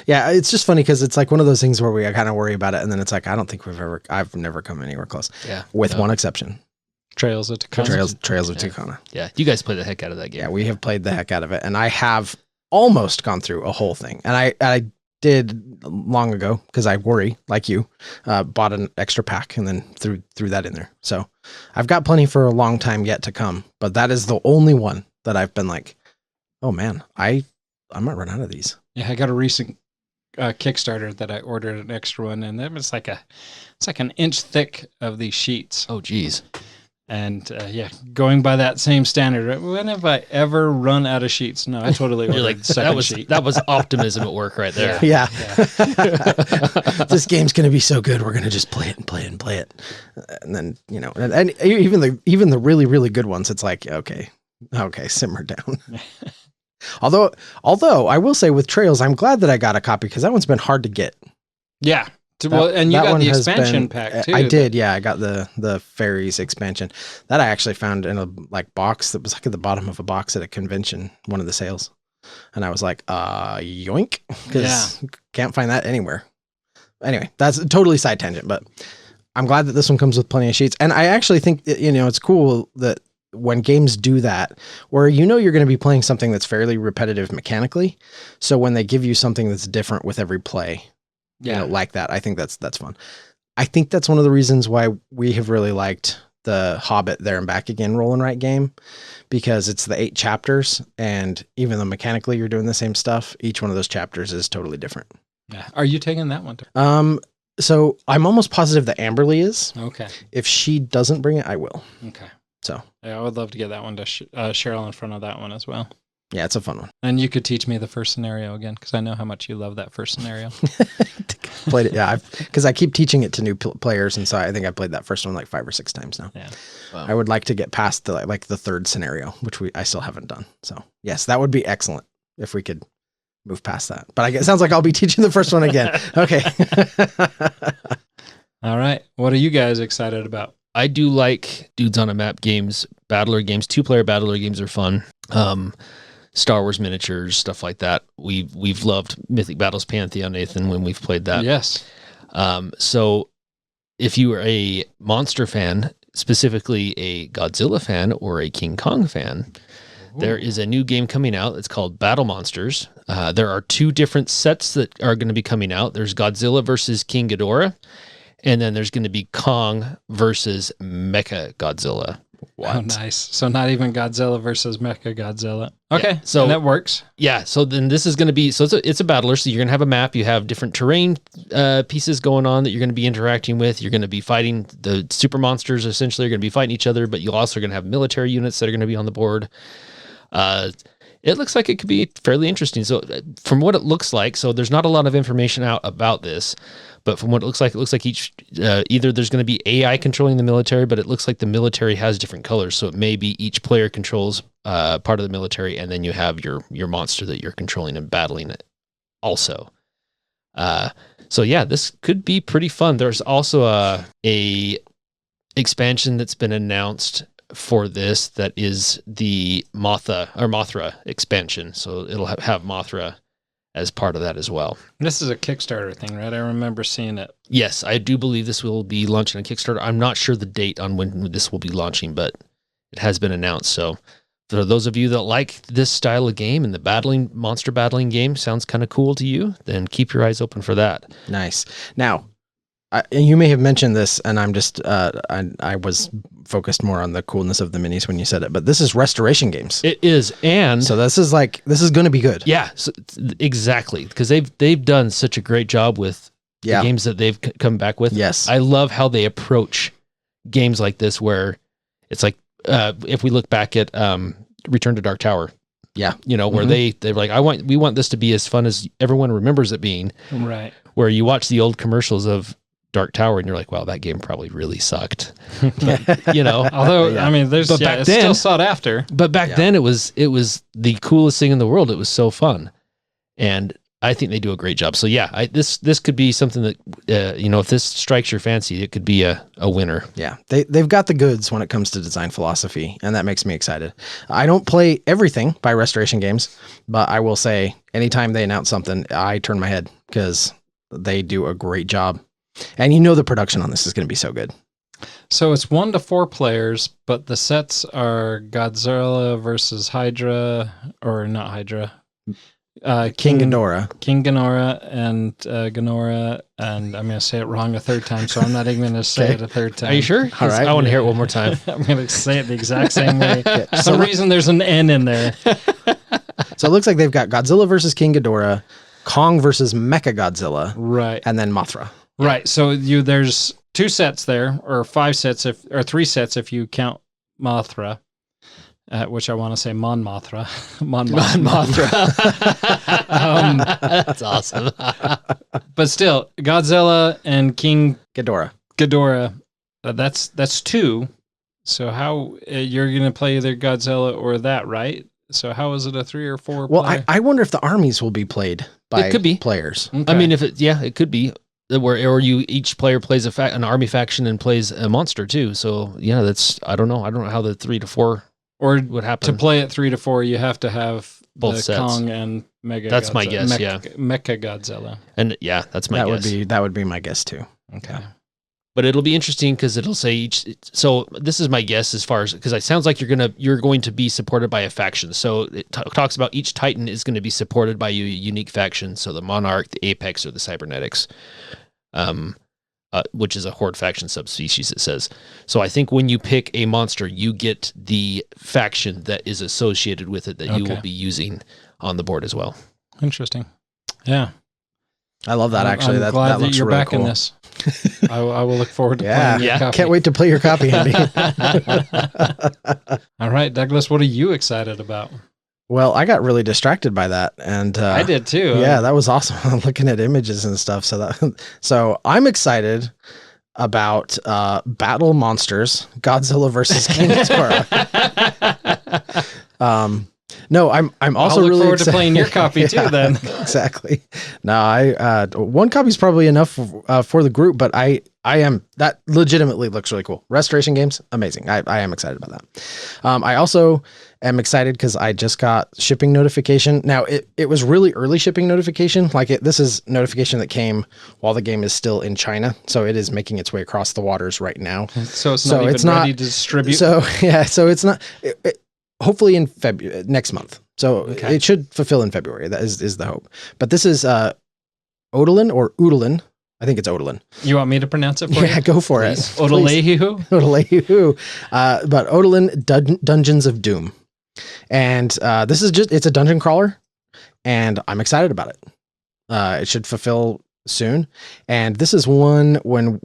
Yeah, it's just funny because it's like one of those things where we kind of worry about it, and then it's like I've never come anywhere close. Yeah, with one exception. Trails of Tucana. Trails of Tucana. Yeah, you guys play the heck out of that game. Yeah, we have played the heck out of it, and I have almost gone through a whole thing, and I did long ago because I worry like you, bought an extra pack and then threw that in there. So I've got plenty for a long time yet to come, but that is the only one that I've been like, oh man, I might run out of these. Yeah, I got a recent Kickstarter that I ordered an extra one, and it's like an inch thick of these sheets. Oh, geez. And going by that same standard, when have I ever run out of sheets? No, I totally ordered the second sheet. That was optimism at work right there. Yeah. This game's going to be so good. We're going to just play it and play it and play it. And then, and even the really, really good ones, it's like, okay, simmer down. Although I will say with Trails, I'm glad that I got a copy because that one's been hard to get. Yeah. And you got the expansion pack too. I did. Yeah. I got the Fairies expansion that I actually found in a box that was at the bottom of a box at a convention, one of the sales. And I was like, yoink. Because can't find that anywhere. Anyway, that's a totally side tangent, but I'm glad that this one comes with plenty of sheets. And I actually think, it's cool that when games do that, where you're going to be playing something that's fairly repetitive mechanically. So when they give you something that's different with every play, like that, I think that's fun. I think that's one of the reasons why we have really liked the Hobbit There and Back Again roll and write game, because it's the 8 chapters, and even though mechanically you're doing the same stuff, each one of those chapters is totally different. Yeah. Are you taking that one? So I'm almost positive that Amberly is. Okay. If she doesn't bring it, I will. Okay. So yeah, I would love to get that one to Cheryl in front of that one as well. Yeah, it's a fun one. And you could teach me the first scenario again, because I know how much you love that first scenario. Played it, yeah, because I keep teaching it to new players, and so I think I played that first one 5 or 6 times now. Yeah, wow. I would like to get past the the third scenario, which I still haven't done. So yes, that would be excellent if we could move past that. But it sounds like I'll be teaching the first one again. Okay. All right, what are you guys excited about? I do like Dudes on a Map games, battler games. 2-player battler games are fun. Star Wars miniatures, stuff like that. We've loved Mythic Battles Pantheon, Nathan, when we've played that. Yes. So if you are a monster fan, specifically a Godzilla fan or a King Kong fan, there is a new game coming out. It's called Battle Monsters. There are 2 different sets that are going to be coming out. There's Godzilla versus King Ghidorah, and then there's going to be Kong versus Mechagodzilla. What? Oh, nice. So not even Godzilla versus Mechagodzilla. Okay, yeah, so and that works. Yeah, so then this is going to be, so it's a battler, so you're going to have a map, you have different terrain pieces going on that you're going to be interacting with, you're going to be fighting the super monsters, essentially, you're going to be fighting each other, but you're also going to have military units that are going to be on the board. It's It looks like it could be fairly interesting. So from what it looks like, so there's not a lot of information out about this, but from what it looks like each, either there's going to be AI controlling the military, but it looks like the military has different colors. So it may be each player controls part of the military, and then you have your monster that you're controlling and battling it also. So yeah, this could be pretty fun. There's also a expansion that's been announced for this that is the Mothra expansion. So it'll have Mothra as part of that as well. This is a Kickstarter thing, right? I remember seeing it. Yes, I do believe this will be launching on Kickstarter. I'm not sure the date on when this will be launching, but it has been announced. So for those of you that like this style of game and the monster battling game sounds kind of cool to you, then keep your eyes open for that. Nice. Now, you may have mentioned this, and I'm just I was focused more on the coolness of the minis when you said it, but this is restoration games. It is, and so this is going to be good. Yeah, so, exactly, because they've done such a great job with the games that they've come back with. Yes, I love how they approach games like this, where it's like if we look back at Return to Dark Tower. Yeah, where they're like, we want this to be as fun as everyone remembers it being. Right. Where you watch the old commercials of Dark Tower and you're like, wow, that game probably really sucked. Although, I mean, it's still sought after. But back then it was the coolest thing in the world. It was so fun. And I think they do a great job. So yeah, this could be something that, if this strikes your fancy, it could be a winner. Yeah, they've got the goods when it comes to design philosophy, and that makes me excited. I don't play everything by Restoration Games, but I will say anytime they announce something, I turn my head because they do a great job. And the production on this is going to be so good. So it's 1 to 4 players, but the sets are Godzilla versus Hydra, or not Hydra. King Ghidorah. King Ghidorah and Ghidorah, and I'm going to say it wrong a third time, so I'm not even going to say it a third time. Are you sure? All right. I want to hear it one more time. I'm going to say it the exact same way. For some reason, there's an N in there. So it looks like they've got Godzilla versus King Ghidorah, Kong versus Mechagodzilla, right, and then Mothra. Right. So there's 2 sets there, or 5 sets, or 3 sets if you count Mothra, which I want to say Mon Mothra. Mon Mothra. That's awesome. But still, Godzilla and King Ghidorah. That's 2. So how you're going to play either Godzilla or that, right? So how is it a 3 or 4? Well, I wonder if the armies will be played by players. Okay. I mean, it could be. Or each player plays an army faction and plays a monster too. So yeah, I don't know how the 3 to 4 would happen. To play it 3 to 4, you have to have both the sets. Kong and Mega. That's my guess. Mechagodzilla. And yeah, that's my guess. That would be my guess too. Okay. Yeah. But it'll be interesting because it'll say each. So this is my guess as far as, because it sounds like you're going to be supported by a faction. So it talks about each Titan is going to be supported by a unique faction. So the Monarch, the Apex, or the Cybernetics, which is a Horde faction subspecies. It says. So I think when you pick a monster, you get the faction that is associated with it that you will be using on the board as well. Interesting. Yeah. I love that. Actually, I'm that glad that looks you're really back cool. in this. I will look forward to playing your copy. Can't wait to play your copy, Andy. All right, Douglas, what are you excited about? Well, I got really distracted by that, and I did too. Yeah, that was awesome. Looking at images and stuff. So I'm excited about Battle Monsters, Godzilla versus King Ghidorah. No, I'm also I'll look really forward excited to playing your copy too. Then exactly. No, one copy is probably enough for the group, but I am, that legitimately looks really cool. Restoration games, amazing. I am excited about that. I also am excited because I just got shipping notification. Now it was really early shipping notification. This is notification that came while the game is still in China, so it is making its way across the waters right now. So it's not even ready to distribute. So yeah, so it's not. Hopefully in next month. So it should fulfill in February. That is the hope. But this is Odalin or Odalin. I think it's Odalin. You want me to pronounce it for you? Yeah, go for it. Odalehu? Odalehu. But Odalin Dungeons of Doom. And this is it's a dungeon crawler, and I'm excited about it. It should fulfill soon. And this is one when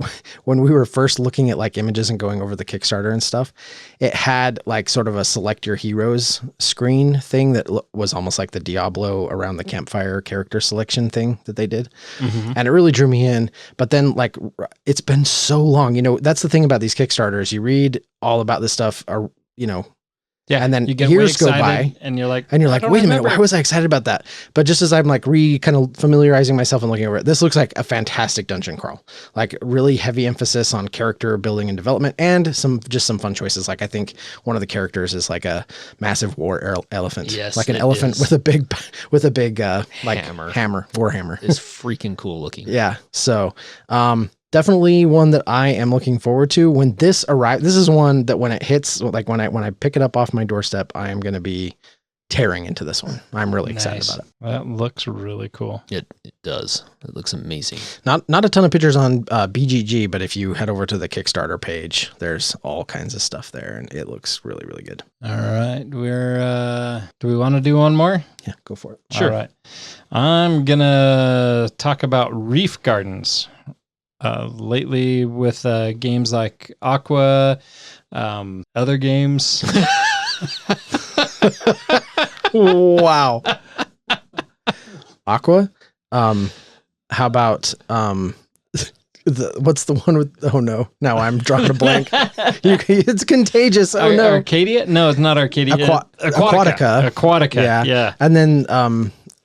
we were first looking at like images and going over the Kickstarter and stuff, it had like sort of a select your heroes screen thing that was almost like the Diablo around the campfire character selection thing that they did. And it really drew me in. But then like, it's been so long, that's the thing about these Kickstarters. You read all about this stuff, or, Yeah, and then you get years go by, and you're like, wait a minute, why was I excited about that? But just as I'm like kind of familiarizing myself and looking over it, this looks like a fantastic dungeon crawl. Like really heavy emphasis on character building and development, and some fun choices. Like I think one of the characters is like a massive elephant, Yes, like an it elephant is. with a big like Hammer. warhammer. It's freaking cool looking. Yeah. So, definitely one that I am looking forward to when this arrives. This is one that when it hits, like when I pick it up off my doorstep, I am going to be tearing into this one. I'm really excited about it. That looks really cool. It does. It looks amazing. Not a ton of pictures on BGG, but if you head over to the Kickstarter page, there's all kinds of stuff there, and it looks really, really good. All right, do we want to do one more? Yeah, go for it. Sure. All right, I'm gonna talk about Reef Gardens. Lately with games like Aqua, other games. Wow. Aqua. How about what's the one with? Oh no! Now I'm drawing a blank. It's contagious. Oh no! Arcadia? No, it's not Arcadia. Aquatica. Yeah. And then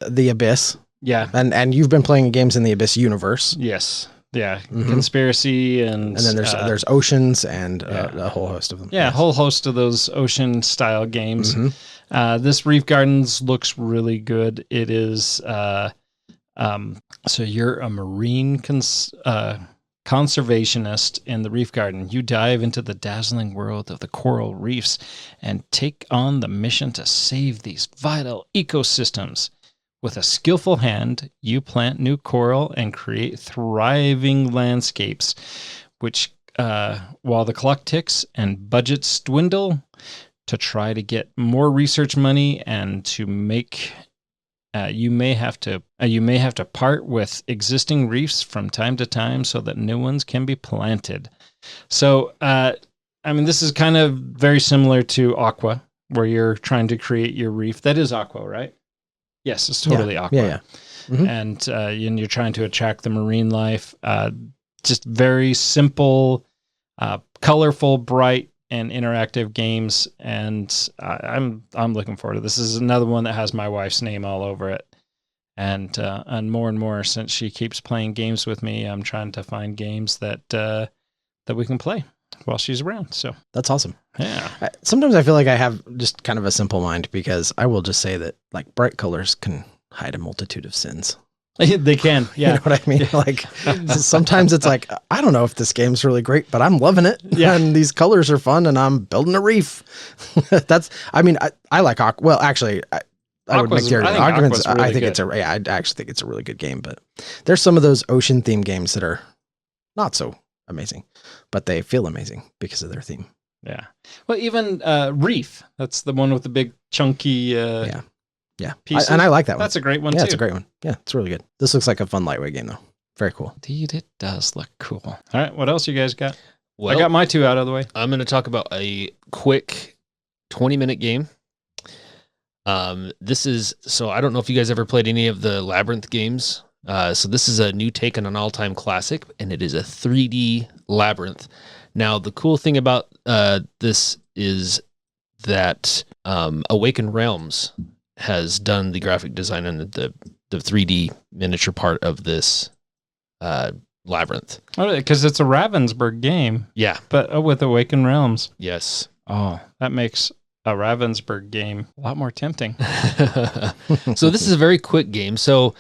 the Abyss. Yeah. And you've been playing games in the Abyss universe. Yes. Yeah, Conspiracy and then there's Oceans and a whole host of them. Yeah, a whole host of those ocean style games. This Reef Gardens looks really good. It is so you're a marine conservationist in the Reef Garden. You dive into the dazzling world of the coral reefs and take on the mission to save these vital ecosystems. With a skillful hand, you plant new coral and create thriving landscapes, which, while the clock ticks and budgets dwindle, to try to get more research money and to make, you may have to part with existing reefs from time to time so that new ones can be planted. So, this is kind of very similar to Aqua, where you're trying to create your reef. That is Aqua, right? Yes, it's totally Aqua. Yeah. And you're trying to attract the marine life. Just very simple, colorful, bright, and interactive games. And I'm looking forward to this. This is another one that has my wife's name all over it. And more since she keeps playing games with me, I'm trying to find games that we can play while she's around. So that's awesome. Yeah. Sometimes I feel like I have just kind of a simple mind, because I will just say that like bright colors can hide a multitude of sins. They can. Yeah. You know what I mean? Like sometimes it's like, I don't know if this game's really great, but I'm loving it. Yeah. And these colors are fun and I'm building a reef. I like Aqua. Well, actually, I would make the arguments. Really I think good. I actually think it's a really good game, but there's some of those ocean themed games that are not so amazing, but they feel amazing because of their theme. Yeah. Well, even Reef. That's the one with the big chunky pieces. And I like that one. That's a great one Yeah, too. it's a great one. Yeah, it's really good. This looks like a fun lightweight game though. Very cool. Indeed, it does look cool. All right, what else you guys got? Well, I got my two out of the way. I'm going to talk about a quick 20-minute game. This is, so I don't know if you guys ever played any of the Labyrinth games. So this is a new take on an all-time classic, and it is a 3D Labyrinth. Now, the cool thing about this is that Awakened Realms has done the graphic design and the 3D miniature part of this Labyrinth. Oh, because it's a Ravensburg game. Yeah. But with Awakened Realms. Yes. Oh, that makes a Ravensburg game a lot more tempting. So this is a very quick game. So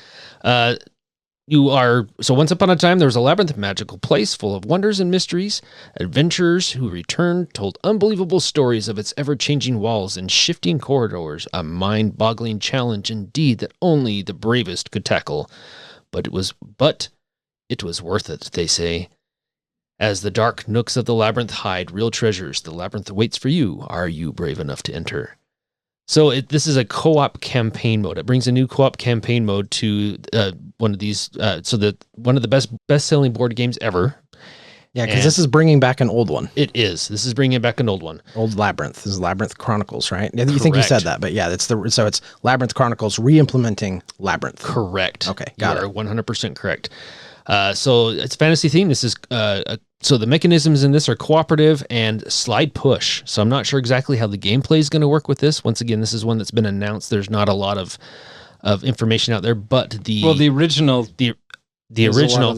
once upon a time, there was a labyrinth magical place full of wonders and mysteries. Adventurers who returned told unbelievable stories of its ever-changing walls and shifting corridors, a mind-boggling challenge indeed that only the bravest could tackle. But it was worth it, they say. As the dark nooks of the labyrinth hide real treasures, the labyrinth waits for you. Are you brave enough to enter? So this is a co-op campaign mode. It brings a new co-op campaign mode to one of these. One of the best-selling board games ever. Yeah, because this is bringing back an old one. It is. This is bringing back an old one. Old Labyrinth. This is Labyrinth Chronicles, right? You think you said that, but yeah, it's Labyrinth Chronicles re-implementing Labyrinth. Correct. Okay, got it. You are 100% correct. So it's fantasy themed. This is so the mechanisms in this are cooperative and slide push. So I'm not sure exactly how the gameplay is going to work with this. Once again, this is one that's been announced. There's not a lot of information out there, but the original,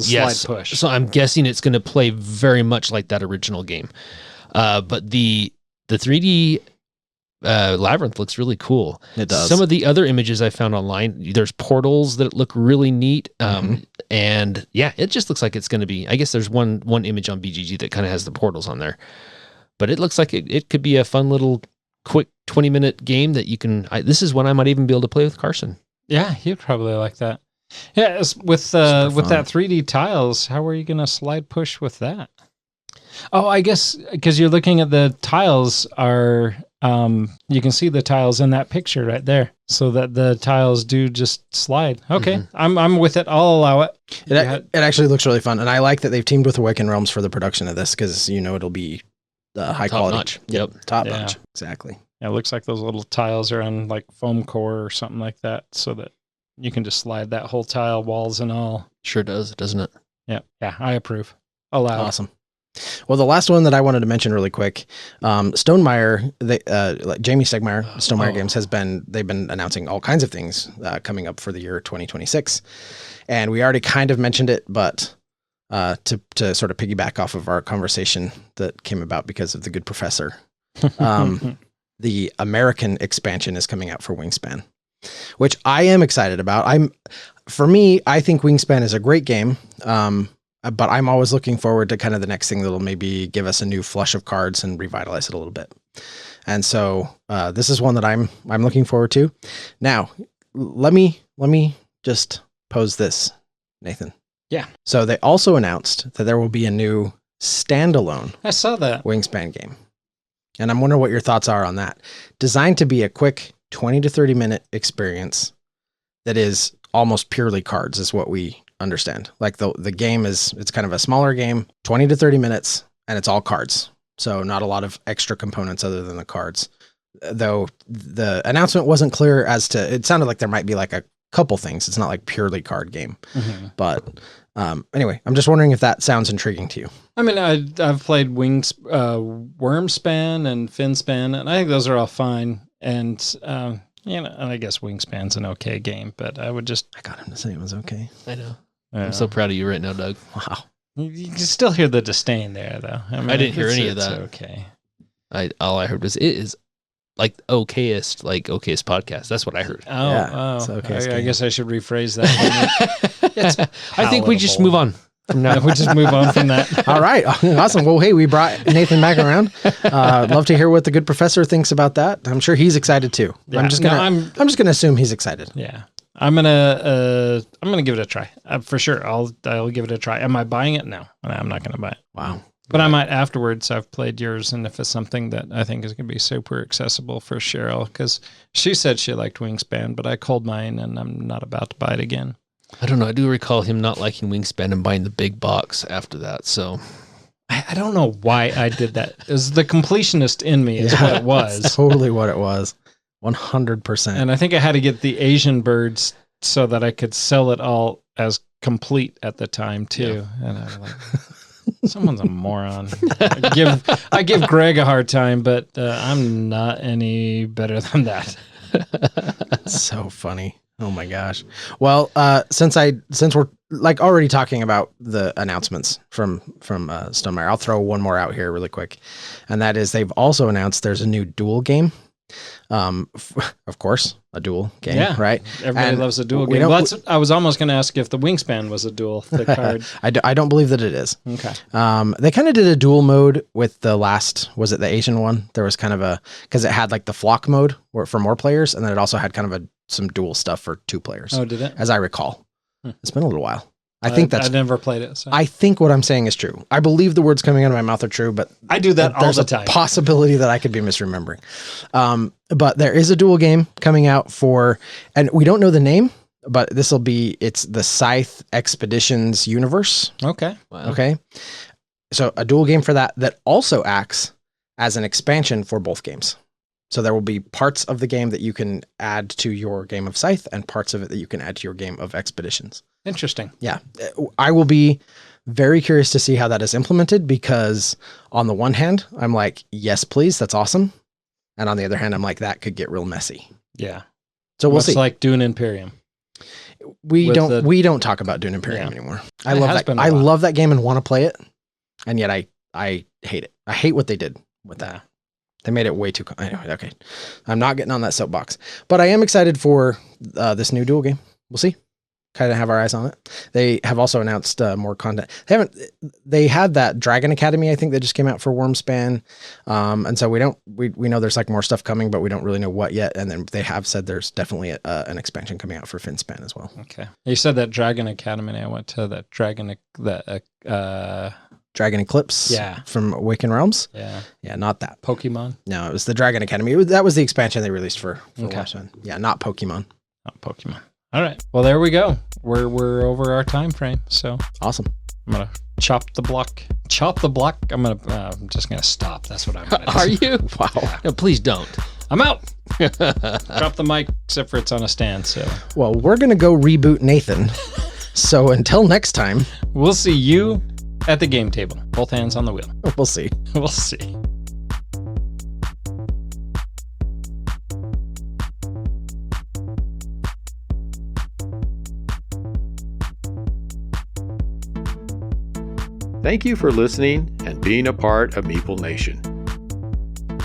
yes. Push. So I'm guessing it's going to play very much like that original game. But the 3D Labyrinth looks really cool. It does. Some of the other images I found online, there's portals that look really neat. And yeah, it just looks like it's going to be, I guess there's one image on BGG that kind of has the portals on there, but it looks like it could be a fun little quick 20-minute game that you can, this is one I might even be able to play with Carson. Yeah, he'd probably like that. Yeah, with that 3D tiles, how are you going to slide push with that? Oh, I guess because you're looking at the tiles are, you can see the tiles in that picture right there, so that the tiles do just slide. Okay, I'm with it. I'll allow it. It actually looks really fun, and I like that they've teamed with Awaken Realms for the production of this because it'll be high quality. Notch. Yep, top notch. Exactly. Yeah, it looks like those little tiles are on like foam core or something like that, so that you can just slide that whole tile, walls and all. Sure does, doesn't it? Yeah, I approve. Allow. Awesome. Well, the last one that I wanted to mention really quick, Stonemaier, Jamie Stegmaier, Stonemaier Games they've been announcing all kinds of things coming up for the year 2026. And we already kind of mentioned it, but to sort of piggyback off of our conversation that came about because of The Good Professor, the American expansion is coming out for Wingspan, which I am excited about. I think Wingspan is a great game. But I'm always looking forward to kind of the next thing that'll maybe give us a new flush of cards and revitalize it a little bit. And so this is one that I'm looking forward to. Now, let me just pose this, Nathan. Yeah. So they also announced that there will be a new standalone. I saw that Wingspan game, and I'm wondering what your thoughts are on that. Designed to be a quick 20 to 30 minute experience that is almost purely cards, is what we understand. Like the game it's kind of a smaller game, 20 to 30 minutes, and it's all cards. So not a lot of extra components other than the cards. Though the announcement wasn't clear as to, it sounded like there might be like a couple things. It's not like purely card game. But anyway, I'm just wondering if that sounds intriguing to you. I mean, I've played Wormspan and Finspan, and I think those are all fine. And and I guess Wingspan's an okay game, but I got him to say it was okay. I know. I'm so proud of you right now, Doug. Wow. You can still hear the disdain there, though. I mean, I didn't hear any of that. Okay. All I heard was it is like Okayest podcast. That's what I heard. I guess I should rephrase that. I think we just move on. No, we just move on from that. All right. Awesome. Well, hey, we brought Nathan back around. Love to hear what the Good Professor thinks about that. I'm sure he's excited too. Yeah, I'm just gonna assume he's excited. Yeah. I'm gonna give it a try for sure. I'll give it a try. Am I buying it? No, I'm not gonna buy it. Wow. But I might afterwards. I've played yours, and if it's something that I think is gonna be super accessible for Cheryl, because she said she liked Wingspan, but I called mine, and I'm not about to buy it again. I don't know. I do recall him not liking Wingspan and buying the big box after that. So I don't know why I did that. It was the completionist in me is what it was. That's totally what it was. 100%. And I think I had to get the Asian birds so that I could sell it all as complete at the time too. Yeah. And I was like, someone's a moron. I give Greg a hard time, but I'm not any better than that. So funny. Oh my gosh. Well, since we're like already talking about the announcements from Stonemaier, I'll throw one more out here really quick. And that is they've also announced there's a new duel game. Of course, a duel game, right? Everybody loves a duel game. I was almost going to ask if the Wingspan was a duel, the card. I don't believe that it is. Okay. They kind of did a duel mode with the last, was it the Asian one? There was kind of because it had like the flock mode for more players, and then it also had kind of some duel stuff for 2 players. Oh, did it? As I recall. It's been a little while. I think that's. I never played it. So. I think what I'm saying is true. I believe the words coming out of my mouth are true, but I do that all the time. There's a possibility that I could be misremembering. But there is a dual game coming out for, and we don't know the name, but it's the Scythe Expeditions universe. Okay. Wow. Okay. So a dual game for that also acts as an expansion for both games. So there will be parts of the game that you can add to your game of Scythe and parts of it that you can add to your game of Expeditions. Interesting. Yeah. I will be very curious to see how that is implemented, because on the one hand, I'm like, yes, please. That's awesome. And on the other hand, I'm like, that could get real messy. Yeah. So we'll see. It's like Dune Imperium. We don't talk about Dune Imperium anymore. I love that. I love that game and want to play it. And yet I hate it. I hate what they did with that. They made it way too... Anyway, okay. I'm not getting on that soapbox. But I am excited for this new dual game. We'll see. Kind of have our eyes on it. They have also announced more content. They had that Dragon Academy, I think, that just came out for Wingspan. And so we know there's like more stuff coming, but we don't really know what yet. And then they have said there's definitely an expansion coming out for Wingspan as well. Okay. You said that Dragon Academy, and I went to that Dragon Eclipse, from Awakened Realms. Yeah, not that. Pokemon? No, it was the Dragon Academy. That was the expansion they released for Wingspan. Yeah, not Pokemon. Not Pokemon. All right. Well, there we go. We're over our time frame. So awesome. I'm gonna chop the block. I'm just gonna stop. That's what I'm gonna do. Are you? Wow. No, please don't. I'm out. Drop the mic, except for it's on a stand. So. Well, we're gonna go reboot Nathan. So until next time, we'll see you at the game table. Both hands on the wheel. We'll see. We'll see. Thank you for listening and being a part of Meeple Nation.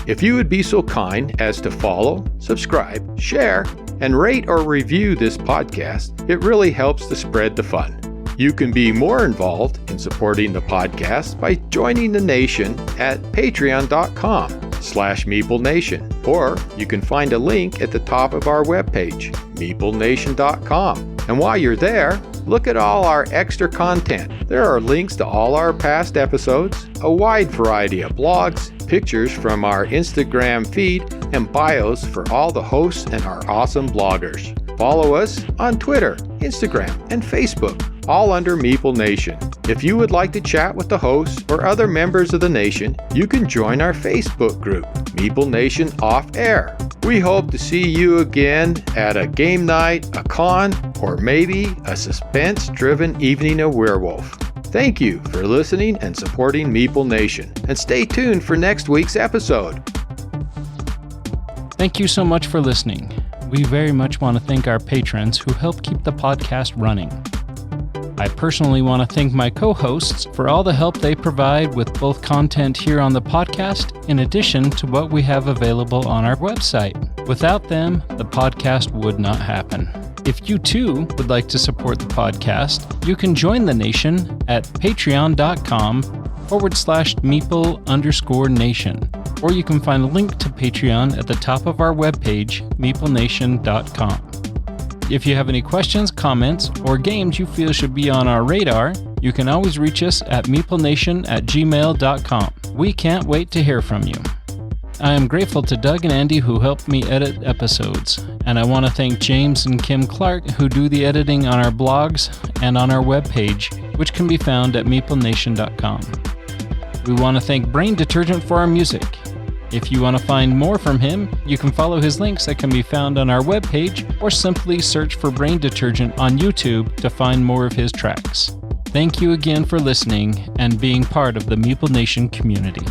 If you would be so kind as to follow, subscribe, share, and rate or review this podcast, it really helps to spread the fun. You can be more involved in supporting the podcast by joining the nation at patreon.com/Meeple Nation, or you can find a link at the top of our webpage, meeplenation.com. And while you're there, look at all our extra content. There are links to all our past episodes, a wide variety of blogs, pictures from our Instagram feed, and bios for all the hosts and our awesome bloggers. Follow us on Twitter, Instagram, and Facebook, all under Meeple Nation. If you would like to chat with the hosts or other members of the nation, you can join our Facebook group, Meeple Nation Off Air. We hope to see you again at a game night, a con, or maybe a suspense-driven evening of werewolf. Thank you for listening and supporting Meeple Nation, and stay tuned for next week's episode. Thank you so much for listening. We very much want to thank our patrons who help keep the podcast running. I personally want to thank my co-hosts for all the help they provide with both content here on the podcast, in addition to what we have available on our website. Without them, the podcast would not happen. If you too would like to support the podcast, you can join the nation at patreon.com/Meeple_Nation. Or you can find a link to Patreon at the top of our webpage, meeplenation.com. If you have any questions, comments, or games you feel should be on our radar, you can always reach us at meeplenation@gmail.com. We can't wait to hear from you. I am grateful to Doug and Andy who helped me edit episodes, and I want to thank James and Kim Clark who do the editing on our blogs and on our webpage, which can be found at meeplenation.com. We want to thank Brain Detergent for our music. If you want to find more from him, you can follow his links that can be found on our webpage, or simply search for Brain Detergent on YouTube to find more of his tracks. Thank you again for listening and being part of the Meeple Nation community.